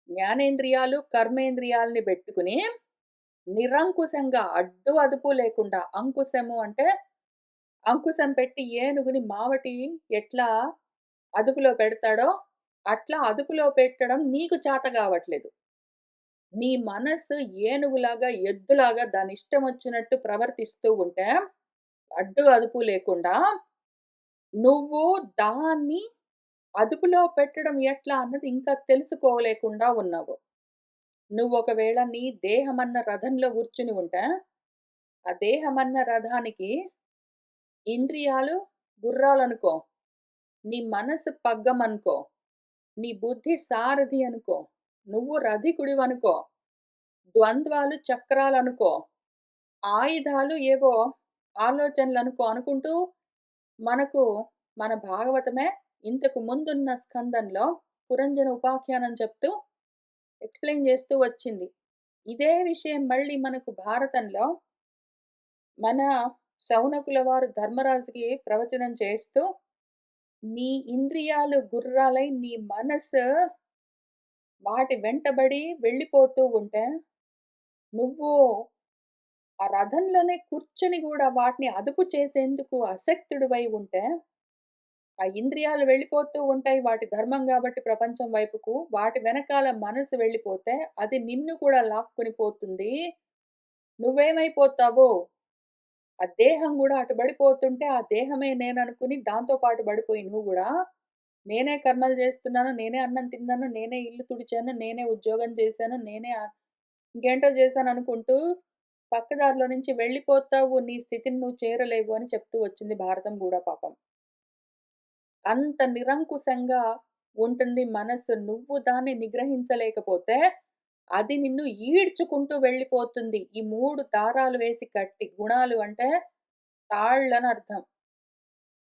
జ్ఞానేంద్రియాలు, కర్మేంద్రియాలని బెట్టుకుని నిరంకుశంగా అడ్డు అదుపు లేకుండా అంకుశము అంటే అంకుశం పెట్టి ఏనుగుని మావటి ఎట్లా అదుపులో పెడతాడో, అట్లా అదుపులో పెట్టడం నీకు చేత గావట్లేదు. నీ మనస్సు ఏనుగులాగా, ఎద్దులాగా దానిష్టమొచ్చినట్టు ప్రవర్తిస్తూ ఉంటే, అడ్డు అదుపు లేకుండా, నువ్వు దాన్ని అదుపులో పెట్టడం ఎట్లా అన్నది ఇంకా తెలుసుకోలేకుండా ఉన్నావు. నువ్వొకవేళ నీ దేహమన్న రథంలో కూర్చుని ఉంటే, ఆ దేహమన్న రథానికి ఇంద్రియాలు గుర్రాలనుకో, నీ మనసు పగ్గమనుకో, నీ బుద్ధి సారథి అనుకో, నువ్వు రథికుడివనుకో, ద్వంద్వాలు చక్రాలనుకో, ఆయుధాలు ఏవో ఆలోచనలనుకో అనుకుంటూ మనకు మన భాగవతమే ఇంతకు ముందున్న స్కందంలో పురంజన ఉపాఖ్యానం చెప్తూ ఎక్స్‌ప్లెయిన్ చేస్తూ వచ్చింది. ఇదే విషయం మళ్ళీ మనకు భారతంలో మన శౌనకుల వారు ధర్మరాజుకి ప్రవచనం చేస్తూ, నీ ఇంద్రియాలు గుర్రాలై నీ మనసు వాటి వెంటబడి వెళ్ళిపోతూ ఉంటే, నువ్వు ఆ రథంలోనే కూర్చొని గూడా వాటిని అదుపు చేసేందుకు అశక్తుడివై ఉంటే, ఆ ఇంద్రియాలు వెళ్ళిపోతూ ఉంటాయి. వాటి ధర్మం గాబట్టి ప్రపంచం వైపుకు. వాటి వెనకాల మనసు వెళ్ళిపోతే, అది నిన్ను కూడా లాక్కొని పోతుంది. నువ్వేమైపోతావు? ఆ దేహం గూడా అటు బడిపోతుంటే, ఆ దేహమే నేననుకుని దాంతో పాటు బడిపోయి నువ్వు గూడా, నేనే కర్మలు జేస్తున్నాను, నేనే అన్నం తిన్నాను, నేనే ఇల్లు తుడిచాను, నేనే ఉద్యోగం చేశాను, నేనే ఇంకేంటో చేశాననుకుంటూ, పక్కదారిలో నుంచి వెళ్ళిపోతావు. నీ స్థితిని నువ్వు చేరలేవు అని చెప్తూ వచ్చింది భారతం గూడా పాపం. అంత నిరంకుశంగా ఉంటుంది మనస్సు. నువ్వు దాన్ని నిగ్రహించలేకపోతే, అది నిన్ను ఈడ్చుకుంటూ వెళ్ళిపోతుంది. ఈ 3 దారాలు వేసి కట్టి గుణాలు అంటే తాళ్ళనర్థం.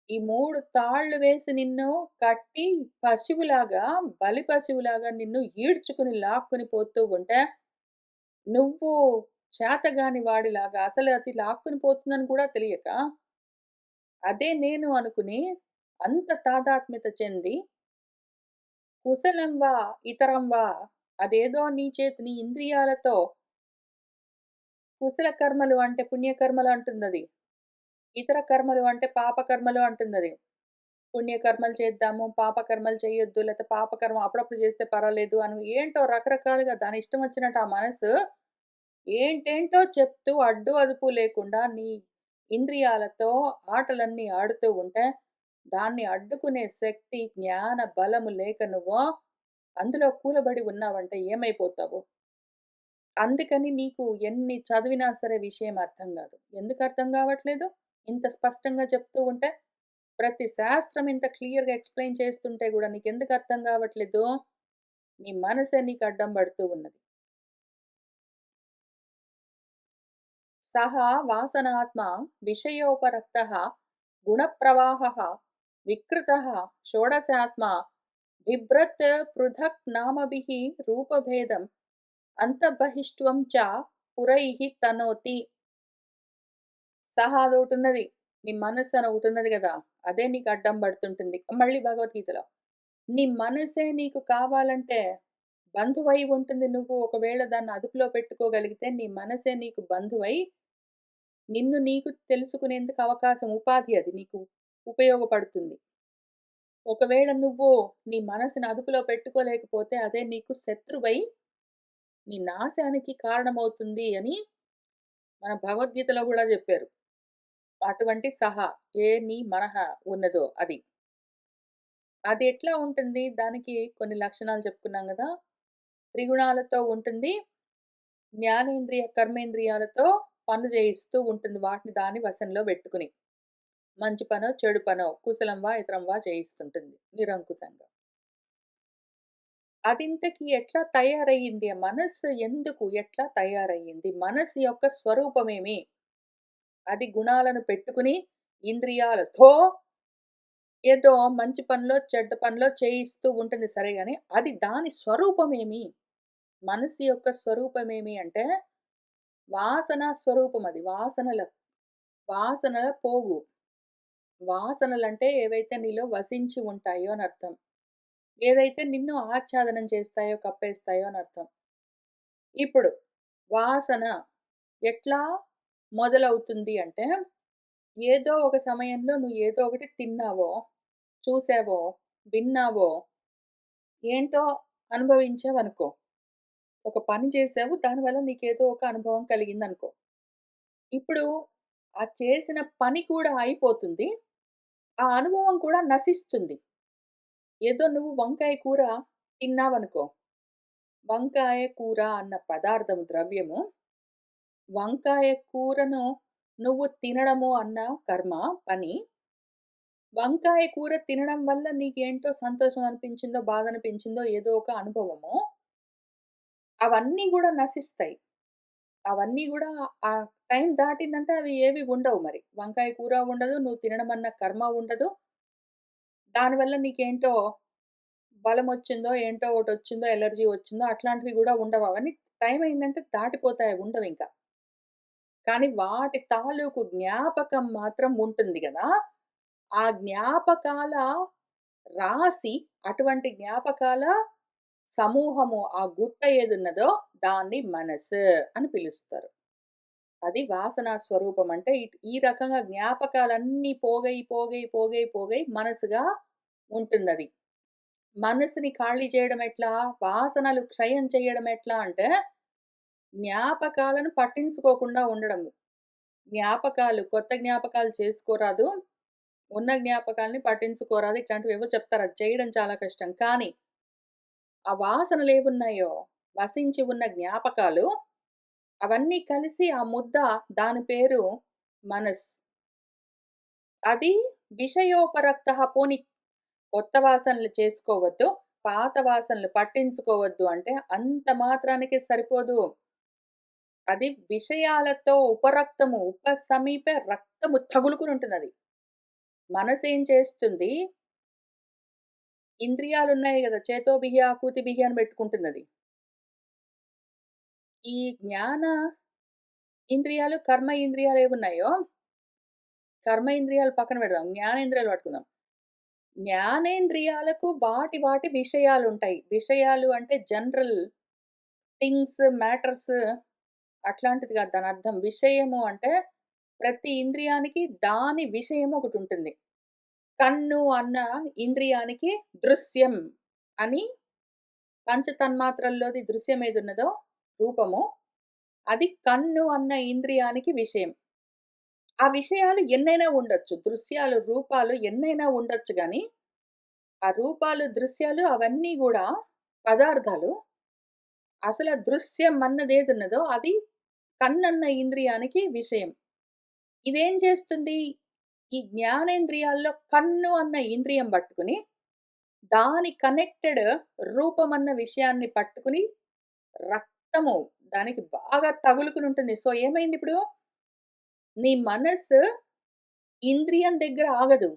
ఈ 3 తాళ్ళు వేసి నిన్ను కట్టి పశువులాగా, బలి పశువులాగా నిన్ను ఈడ్చుకుని లాక్కుని పోతూ ఉంటే, నువ్వు చేతగాని వాడిలాగా అసలు అది లాక్కుని పోతుందని కూడా తెలియక, అదే నేను అనుకుని అంత తాదాత్మ్యత చెంది కుశలం వా, ఇతరం వా అదేదో నీ ఇంద్రియాలతో కుశల కర్మలు అంటే పుణ్యకర్మలు అంటుందది. ఇతర కర్మలు అంటే పాపకర్మలు అంటుందది. పుణ్యకర్మలు చేద్దాము, పాపకర్మలు చేయొద్దు, లేతే పాపకర్మ అప్పుడప్పుడు చేస్తే పర్వాలేదు అని ఏంటో రకరకాలుగా దాని ఇష్టం వచ్చినట్టు ఆ మనసు ఏంటేంటో చెప్తూ అడ్డు అదుపు లేకుండా నీ ఇంద్రియాలతో ఆటలన్నీ ఆడుతూ ఉంటే, దాన్ని అడ్డుకునే శక్తి, జ్ఞాన బలము లేక నువ్వు అందులో కూలబడి ఉన్నావంటే ఏమైపోతావు? అందుకని నీకు ఎన్ని చదివినా సరే విషయం అర్థం గాదు. ఎందుకు అర్థం గావట్లేదు? ఇంత స్పష్టంగా చెప్తూ ఉంటే? ప్రతి శాస్త్రం ఇంత క్లియర్‌గా ఎక్స్‌ప్లెయిన్ చేస్తుంటే గూడా నీకెందుకు అర్థం గావట్లేదు? నీ మనసే నీకు అడ్డం బడుతూ ఉన్నది. సహ వాసనాత్మా విషయోపరక్తః గుణప్రవాహः వికృతः షోడశాత్మా బిభ్రత్ పృథక్ నామభిః రూపభేదం అంతఃబహిష్ట్వం చ పురైః తనోతి. సహా అదోటున్నది. నీ మనస్సు అని ఒకటున్నది గదా! అదే నీకు అడ్డం పడుతుంటుంది. మళ్ళీ భగవద్గీతలో. నీ మనసే నీకు కావాలంటే బంధువై ఉంటుంది. నువ్వు ఒకవేళ దాన్ని అదుపులో పెట్టుకోగలిగితే నీ మనసే నీకు బంధువై నిన్ను నీకు తెలుసుకునేందుకు అవకాశం ఉపాధి అది నీకు ఉపయోగపడుతుంది. ఒకవేళ నువ్వు నీ మనసుని అదుపులో పెట్టుకోలేకపోతే అదే నీకు శత్రువై నీ నాశానికి కారణమవుతుంది అని మన భగవద్గీతలో గూడా జెప్పారు. అటువంటి సహ నీ మనహ ఉన్నదో అది. అది ఎట్లా ఉంటుంది? దానికి కొన్ని లక్షణాలు చెప్పుకున్నాం గదా! త్రిగుణాలతో ఉంటుంది. జ్ఞానేంద్రియ, కర్మేంద్రియాలతో పనులు చేయిస్తూ ఉంటుంది. వాటిని దాని వశంలో బెట్టుకుని. మంచి పనో, చెడు పనో, కుశలం వా, ఇతరం వా చేయిస్తుంటుంది నిరంకుశంగా. అదింతకి ఎట్లా తయారయ్యింది? ఆ మనస్సు ఎందుకు, ఎట్లా తయారయ్యింది? మనస్సు యొక్క స్వరూపమేమి? అది గుణాలను పెట్టుకుని ఇంద్రియాలతో ఏదో మంచి పనిలో, చెడ్డ పనిలో చేయిస్తూ ఉంటుంది సరే గాని, అది దాని స్వరూపమేమి? మనసు యొక్క స్వరూపమేమి అంటే, వాసన స్వరూపం అది. వాసనల పోగు. వాసనలంటే ఏవైతే నీలో వసించి ఉంటాయో అనర్థం. ఏదైతే నిన్ను ఆచ్ఛాదనం చేస్తాయో, కప్పేస్తాయో అనర్థం. ఇప్పుడు వాసన ఎట్లా మొదలవుతుంది అంటే, ఏదో ఒక సమయంలో నువ్వు ఏదో ఒకటి తిన్నావో, చూసావో, విన్నావో, ఏంటో అనుభవించావనుకో. ఒక పని చేసావు, దానివల్ల నీకేదో ఒక అనుభవం కలిగిందనుకో. ఇప్పుడు ఆ చేసిన పని కూడా అయిపోతుంది. ఆ అనుభవం కూడా నశిస్తుంది. ఏదో నువ్వు వంకాయ కూర తిన్నావనుకో. వంకాయ కూర అన్న పదార్థం, ద్రవ్యము, వంకాయ కూరను నువ్వు తినడము అన్న కర్మ, పని. వంకాయ కూర తినడం వల్ల నీకేంటో సంతోషం అనిపించిందో, బాధ అనిపించిందో ఏదో ఒక అనుభవము. అవన్నీ గూడా నశిస్తాయి. అవన్నీ గూడా ఆ టైం దాటిందంటే అవి ఏవి ఉండవు మరి. వంకాయ కూర ఉండదు, నువ్వు తినడం అన్న కర్మ ఉండదు. దానివల్ల నీకేంటో బలమొచ్చిందో, ఏంటో ఒకటొచ్చిందో, ఎలర్జీ వచ్చిందో అట్లాంటివి గూడా ఉండవు. అవన్నీ టైం అయిందంటే దాటిపోతాయి, ఉండవింక. కానీ వాటి తాలూకు జ్ఞాపకం మాత్రం ఉంటుంది గదా! ఆ జ్ఞాపకాల రాశి, అటువంటి జ్ఞాపకాల సమూహము, ఆ గుట్ట ఏదున్నదో దాన్ని మనసు అని పిలుస్తారు. అది వాసనా స్వరూపం. అంటే ఈ రకంగా జ్ఞాపకాలన్నీ పోగై మనసుగా ఉంటుందది. మనసుని ఖాళీ చేయడం ఎట్లా? వాసనలు క్షయం చేయడం ఎట్లా అంటే, జ్ఞాపకాలను పట్టించుకోకుండా ఉండడము. కొత్త జ్ఞాపకాలు చేసుకోరాదు. ఉన్న జ్ఞాపకాల్ని పట్టించుకోరాదు. ఇట్లాంటివేవో చెప్తారు. అది చేయడం చాలా కష్టం. కానీ, ఆ వాసనలేవున్నాయో, వసించి ఉన్న జ్ఞాపకాలు, అవన్నీ కలిసి ఆ ముద్ద, దాని పేరు మనస్. అది విషయోపరక్తః, పోనీ కొత్త వాసనలు చేసుకోవద్దు, పాత వాసనలు పట్టించుకోవద్దు అంటే అంత మాత్రానికే సరిపోదు. అది విషయాలతో ఉపరక్తము, ఉపసమీప రక్తము తగులుకునుంటుందది. మనసేం చేస్తుంది, ఇంద్రియాలున్నాయి గదా! చేతోభిహి, ఆకూతిభిహి అని పెట్టుకుంటుందది. ఈ జ్ఞాన ఇంద్రియాలు, కర్మ ఇంద్రియాలేవున్నాయో, కర్మ ఇంద్రియాలు పక్కన పెడదాం. జ్ఞానేంద్రియాలు పట్టుకుందాం. జ్ఞానేంద్రియాలకు వాటి విషయాలుంటాయి. విషయాలు అంటే జనరల్ థింగ్స్, మ్యాటర్స్ అట్లాంటిది కాదు దానర్థం. విషయము అంటే ప్రతి ఇంద్రియానికి దాని విషయం ఒకటుంటుంది. కన్ను అన్న ఇంద్రియానికి దృశ్యం అని, పంచతన్మాత్రల్లోది దృశ్యం ఏదున్నదో రూపము, అది కన్ను అన్న ఇంద్రియానికి విషయం. ఆ విషయాలు ఎన్నైనా ఉండొచ్చు. దృశ్యాలు, రూపాలు ఎన్నైనా ఉండొచ్చు గానీ, ఆ రూపాలు, దృశ్యాలు అవన్నీ గూడా పదార్థాలు. అసల దృశ్యం అన్నదేదున్నదో అది కన్నన్న ఇంద్రియానికి విషయం. ఇదేం చేస్తుంది? ఈ జ్ఞానేంద్రియాల్లో కన్ను అన్న ఇంద్రియం పట్టుకుని, దాని కనెక్టెడ్ రూపమన్న విషయాన్ని పట్టుకుని, రక్తము దానికి బాగా తగులుకునుంటుంది. సో, ఏమైందిప్పుడు? నీ మనస్సు ఇంద్రియం దగ్గర ఆగదు.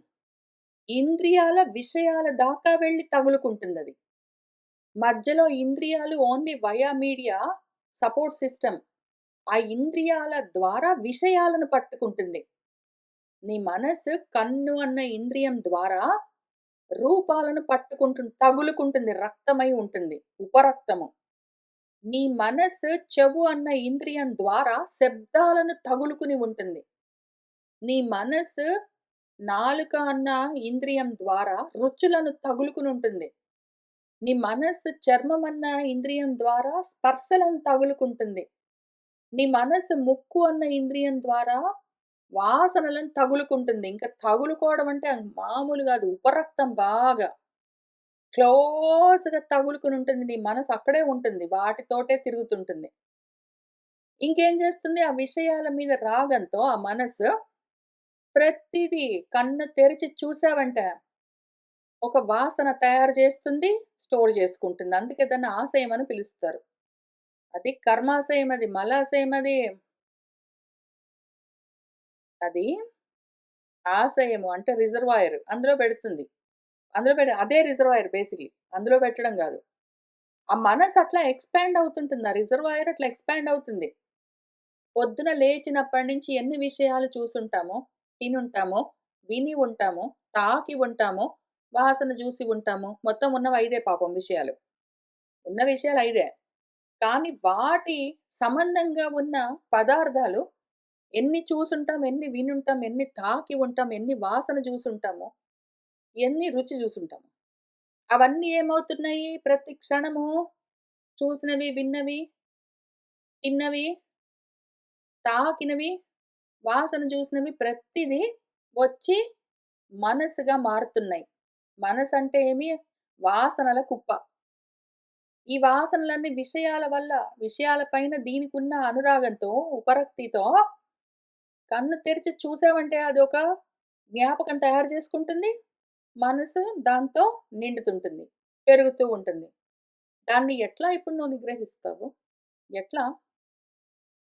ఇంద్రియాల విషయాల దాకా వెళ్లి తగులుకుంటుందది. మధ్యలో ఇంద్రియాలు only via media support system. ఆ ఇంద్రియాల ద్వారా విషయాలను పట్టుకుంటుంది. నీ మనస్సు కన్ను అన్న ఇంద్రియం ద్వారా రూపాలను తగులుకుంటుంది. రక్తమై ఉంటుంది. ఉపరక్తము. నీ మనస్సు చెవు అన్న ఇంద్రియం ద్వారా శబ్దాలను తగులుకుని ఉంటుంది. నీ మనస్సు నాలుక అన్న ఇంద్రియం ద్వారా రుచులను తగులుకునుంటుంది. నీ మనస్సు చర్మం అన్న ఇంద్రియం ద్వారా స్పర్శలను తగులుకుంటుంది. నీ మనస్సు ముక్కు అన్న ఇంద్రియం ద్వారా వాసనలను తగులుకుంటుంది. ఇంకా తగులుకోవడం అంటే మామూలు గాదు. ఉపరక్తం బాగా. క్లోజ్‌గా తగులుకొనుంటుంది. నీ మనసు అక్కడే ఉంటుంది. వాటితోటే తిరుగుతుంటుంది. ఇంకేం చేస్తుంది? ఆ విషయాల మీద రాగంతో ఆ మనసు ప్రతిదీ కన్ను తెరిచి చూసావంటే ఒక వాసన తయారు చేస్తుంది, స్టోర్ చేసుకుంటుంది. అందుకే దాన్ని ఆశయం అని పిలుస్తారు. అది కర్మాశయం అది, మలాశయం అది. అది ఆశయము అంటే రిజర్వాయర్ అందులో పెడుతుంది. అందులో అదే రిజర్వాయర్ బేసిక్‌లీ. అందులో పెట్టడం గాదు. ఆ మనసు అట్లా ఎక్స్‌పాండ్ అవుతుంటుంది. ఆ రిజర్వాయర్ అట్లా ఎక్స్‌పాండ్ అవుతుంది. పొద్దున లేచినప్పటి నుంచి ఎన్ని విషయాలు చూసుంటామో, తినుంటామో, విని ఉంటామో, తాకి ఉంటామో, వాసన జూసి ఉంటామో. మొత్తం ఉన్నవి 5 పాపం విషయాలు. ఉన్న విషయాలు 5. కానీ వాటి సంబంధంగా ఉన్న పదార్థాలు ఎన్ని చూసుంటాం, ఎన్ని వినుంటాం, ఎన్ని తాకి ఉంటాం, ఎన్ని వాసన జూసుంటామో, ఎన్ని రుచి జూసుంటామో. అవన్నీ ఏమవుతున్నాయి ప్రతి క్షణము చూసినవి, విన్నవి, తిన్నవి, తాకినవి, వాసన చూసినవి ప్రతిదీ వచ్చి మనసుగా మారుతున్నాయి. మనసంటే ఏమి? వాసనల కుప్ప. ఈ వాసనలన్నీ విషయాల వల్ల, విషయాల పైన దీనికున్న అనురాగంతో, ఉపరక్తితో కన్ను తెరిచి చూసావంటే అదొక జ్ఞాపకం తయారు చేసుకుంటుంది. మనసు దాంతో నిండుతుంటుంది. పెరుగుతూ ఉంటుంది. దాన్ని ఎట్లా ఇప్పుడు నువ్వు నిగ్రహిస్తావు? ఎట్లా?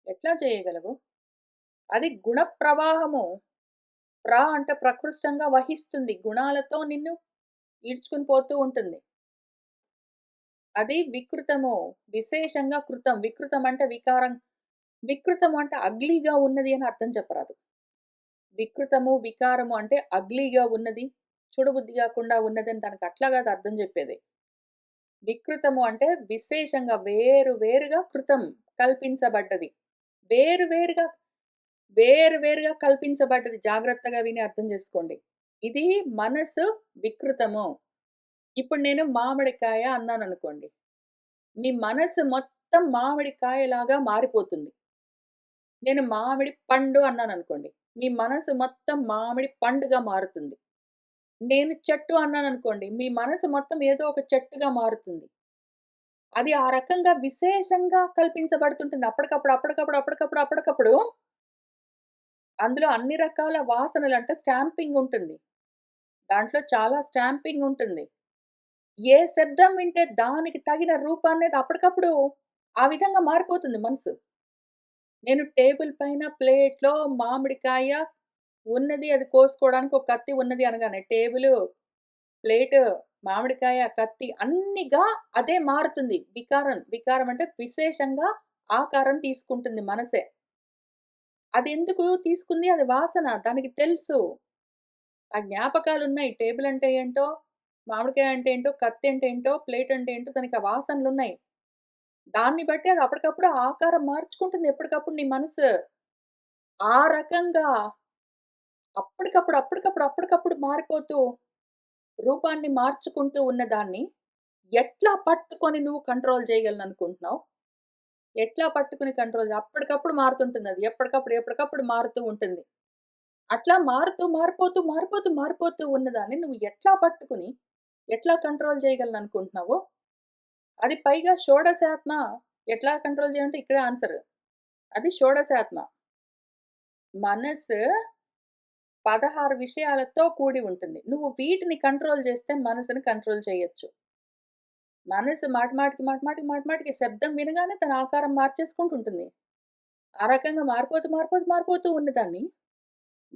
ఎట్లా చేయగలవు? అది గుణ ప్రవాహము. అంటే ప్రకృష్టంగా వహిస్తుంది. గుణాలతో నిన్ను ఈడ్చుకొని పోతూ ఉంటుంది. అది వికృతము. విశేషంగా కృతం. వికృతం అంటే వికారం. వికృతం అంటే అగ్లీగా ఉన్నది అని అర్థం చెప్పరాదు. వికృతము, వికారము అంటే అగ్లీగా ఉన్నది, చూడబుద్ధి గాకుండా ఉన్నదని దానికి అట్లా గాదు అర్థం జెప్పేది. వికృతము అంటే విశేషంగా వేరు వేరుగా కృతం కల్పించబడ్డది. వేరు వేరుగా వేరు వేరుగా కల్పించబడ్డది. జాగ్రత్తగా విని అర్థం జేసుకోండి. ఇది మనసు వికృతము. ఇప్పుడు నేను మామిడికాయ అన్నాననుకోండి. మీ మనసు మొత్తం మామిడికాయలాగా మారిపోతుంది. నేను మామిడి పండు అన్నాననుకోండి. మీ మనసు మొత్తం మామిడి పండుగా మారుతుంది. నేను చెట్టు అన్నాననుకోండి. మీ మనసు మొత్తం ఏదో ఒక చెట్టుగా మారుతుంది. అది ఆ రకంగా విశేషంగా కల్పించబడుతుంటుంది. అప్పటికప్పుడు అందులో అన్ని రకాల వాసనలు అంటే స్టాంపింగ్ ఉంటుంది. దాంట్లో చాలా స్టాంపింగ్ ఉంటుంది. ఏ శబ్దం వింటే దానికి తగిన రూపాన్నది అప్పటికప్పుడు ఆ విధంగా మారిపోతుంది మనసు. నేను టేబుల్ పైన ప్లేట్‌లో మామిడికాయ ఉన్నది. అది కోసుకోవడానికి ఒక కత్తి ఉన్నది అనగానే టేబులు, ప్లేటు, మామిడికాయ, కత్తి అన్నిగా అదే మారుతుంది. వికారం అంటే విశేషంగా ఆకారం తీసుకుంటుంది మనసే. అదెందుకు తీసుకుంది? అది వాసన. దానికి తెలుసు. ఆ జ్ఞాపకాలున్నాయి. టేబుల్ అంటే ఏంటో, మామిడికాయ అంటే ఏంటో, కత్తి అంటే ఏంటో, ప్లేట్ అంటే ఏంటో దానికి ఆ వాసనలున్నాయి. దాన్ని బట్టి అది అప్పటికప్పుడు ఆకారం మార్చుకుంటుంది ఎప్పటికప్పుడు నీ మనసు. ఆ రకంగా అప్పటికప్పుడు మారిపోతూ రూపాన్ని మార్చుకుంటూ ఉన్నదాన్ని ఎట్లా పట్టుకొని నువ్వు కంట్రోల్ చేయగలననుకుంటున్నావు? ఎట్లా పట్టుకొని కంట్రోల్ అప్పటికప్పుడు మారుతుంటుందది. ఎప్పటికప్పుడు మారుతూ ఉంటుంది. అట్లా మారిపోతూ ఉన్నదాన్ని నువ్వు ఎట్లా పట్టుకొని, ఎట్లా కంట్రోల్ చేయగలననుకుంటున్నావు? అది పైగా షోడశాత్మ ఎట్లా కంట్రోల్ చేయాలంటే ఇక్కడే ఆన్సర్. అది షోడశాత్మ. మనసు 16 విషయాలతో కూడి ఉంటుంది. నువ్వు వీటిని కంట్రోల్ చేస్తే మనసుని కంట్రోల్ చేయొచ్చు. మనసు మాటిమాటికి శబ్దం వినగానే తన ఆకారం మార్చేసుకుంటుంటుంది. ఆ రకంగా మారిపోతూ ఉన్నదాన్ని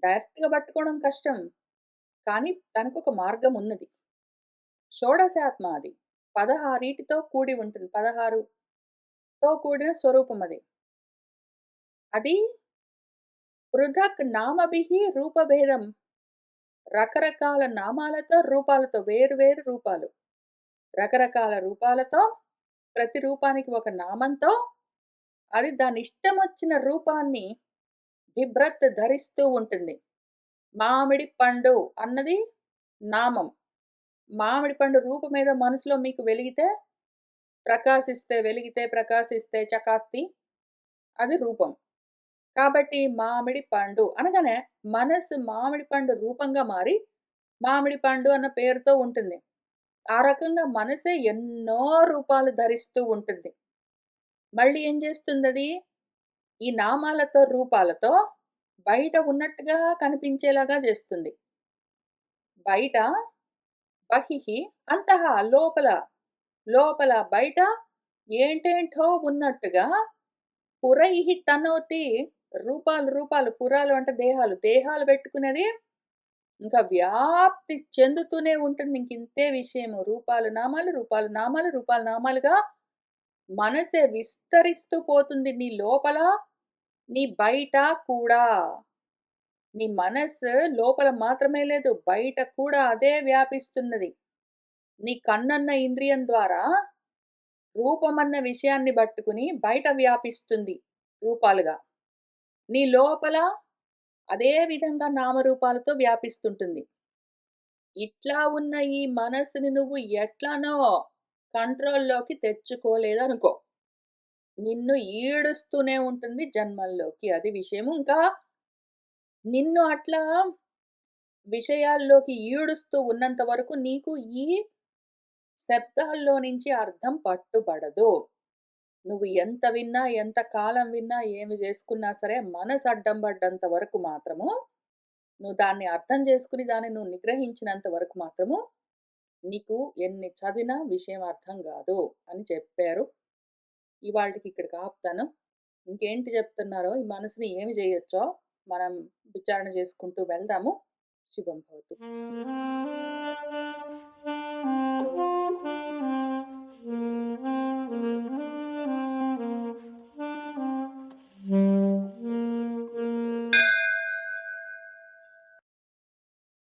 డైరెక్ట్‌గా పట్టుకోవడం కష్టం. కానీ దానికొక మార్గం ఉన్నది. షోడశాత్మ అది. 16 కూడి ఉంటుంది. 16తో కూడిన స్వరూపం అది. అది పృథక్ నామభిః రూపభేదం. రకరకాల నామాలతో, రూపాలతో వేరు వేరు రూపాలు. రకరకాల రూపాలతో, ప్రతి రూపానికి ఒక నామంతో అది దానిష్టమొచ్చిన రూపాన్ని బిభ్రత్ ధరిస్తూ ఉంటుంది. మామిడి పండు అన్నది నామం. మామిడి పండు రూపమేదో మనసులో మీకు ప్రకాశిస్తే చకాస్తి అది రూపం. కాబట్టి మామిడి పండు అనగానే మనసు మామిడి పండు రూపంగా మారి, మామిడి పండు అన్న పేరుతో ఉంటుంది. ఆ రకంగా మనసే ఎన్నో రూపాలు ధరిస్తూ ఉంటుంది. మళ్ళీ ఏం చేస్తుందది? ఈ నామాలతో, రూపాలతో బయట ఉన్నట్టుగా కనిపించేలాగా చేస్తుంది. బయట బహిః అంతః లోపల, లోపల బయట ఏంటేంటో ఉన్నట్టుగా పురైః తనోతి రూపాలు, రూపాలు పురాలు అంటే దేహాలు, దేహాలు పెట్టుకున్నది ఇంకా వ్యాప్తి చెందుతూనే ఉంటుంది. ఇంకింతే విషయము. రూపాలు నామాలు, రూపాలు నామాలు, రూపాలు నామాలుగా మనసే విస్తరిస్తూ పోతుంది నీ లోపల, నీ బయట కూడా. నీ మనస్సు లోపల మాత్రమే లేదు, బయట కూడా అదే వ్యాపిస్తున్నది. నీ కన్నన్న ఇంద్రియం ద్వారా రూపమన్న విషయాన్ని పట్టుకుని బయట వ్యాపిస్తుంది రూపాలుగా. నీ లోపల అదే విధంగా నామరూపాలతో వ్యాపిస్తుంటుంది. ఇట్లా ఉన్న ఈ మనసుని నువ్వు ఎట్లనో కంట్రోల్‌లోకి తెచ్చుకోలేదనుకో, నిన్ను ఈడుస్తూనే ఉంటుంది జన్మల్లోకి. అది విషయము. ఇంకా నిన్ను అట్లా విషయాల్లోకి ఈడుస్తూ ఉన్నంత వరకు నీకు ఈ శబ్దాల్లో నుంచి అర్థం పట్టుబడదు. నువ్వు ఎంత విన్నా, ఎంత కాలం విన్నా, ఏమి జేసుకున్నా సరే మనసు అడ్డం పడ్డంత వరకు మాత్రము, నువ్వు దాన్ని అర్థం చేసుకొని దాన్ని నువ్వు నిగ్రహించినంత వరకు మాత్రము, నీకు ఎన్ని చదివినా విషయం అర్థం గాదు అని చెప్పారు. ఇవాల్టికి ఇక్కడికి ఆపుతాను. ఇంకేంటి చెప్తున్నారో, ఈ మనసుని ఏమి జేయొచ్చో మనం విచారణ చేసుకుంటూ వెళ్దాము. శుభం భవతు.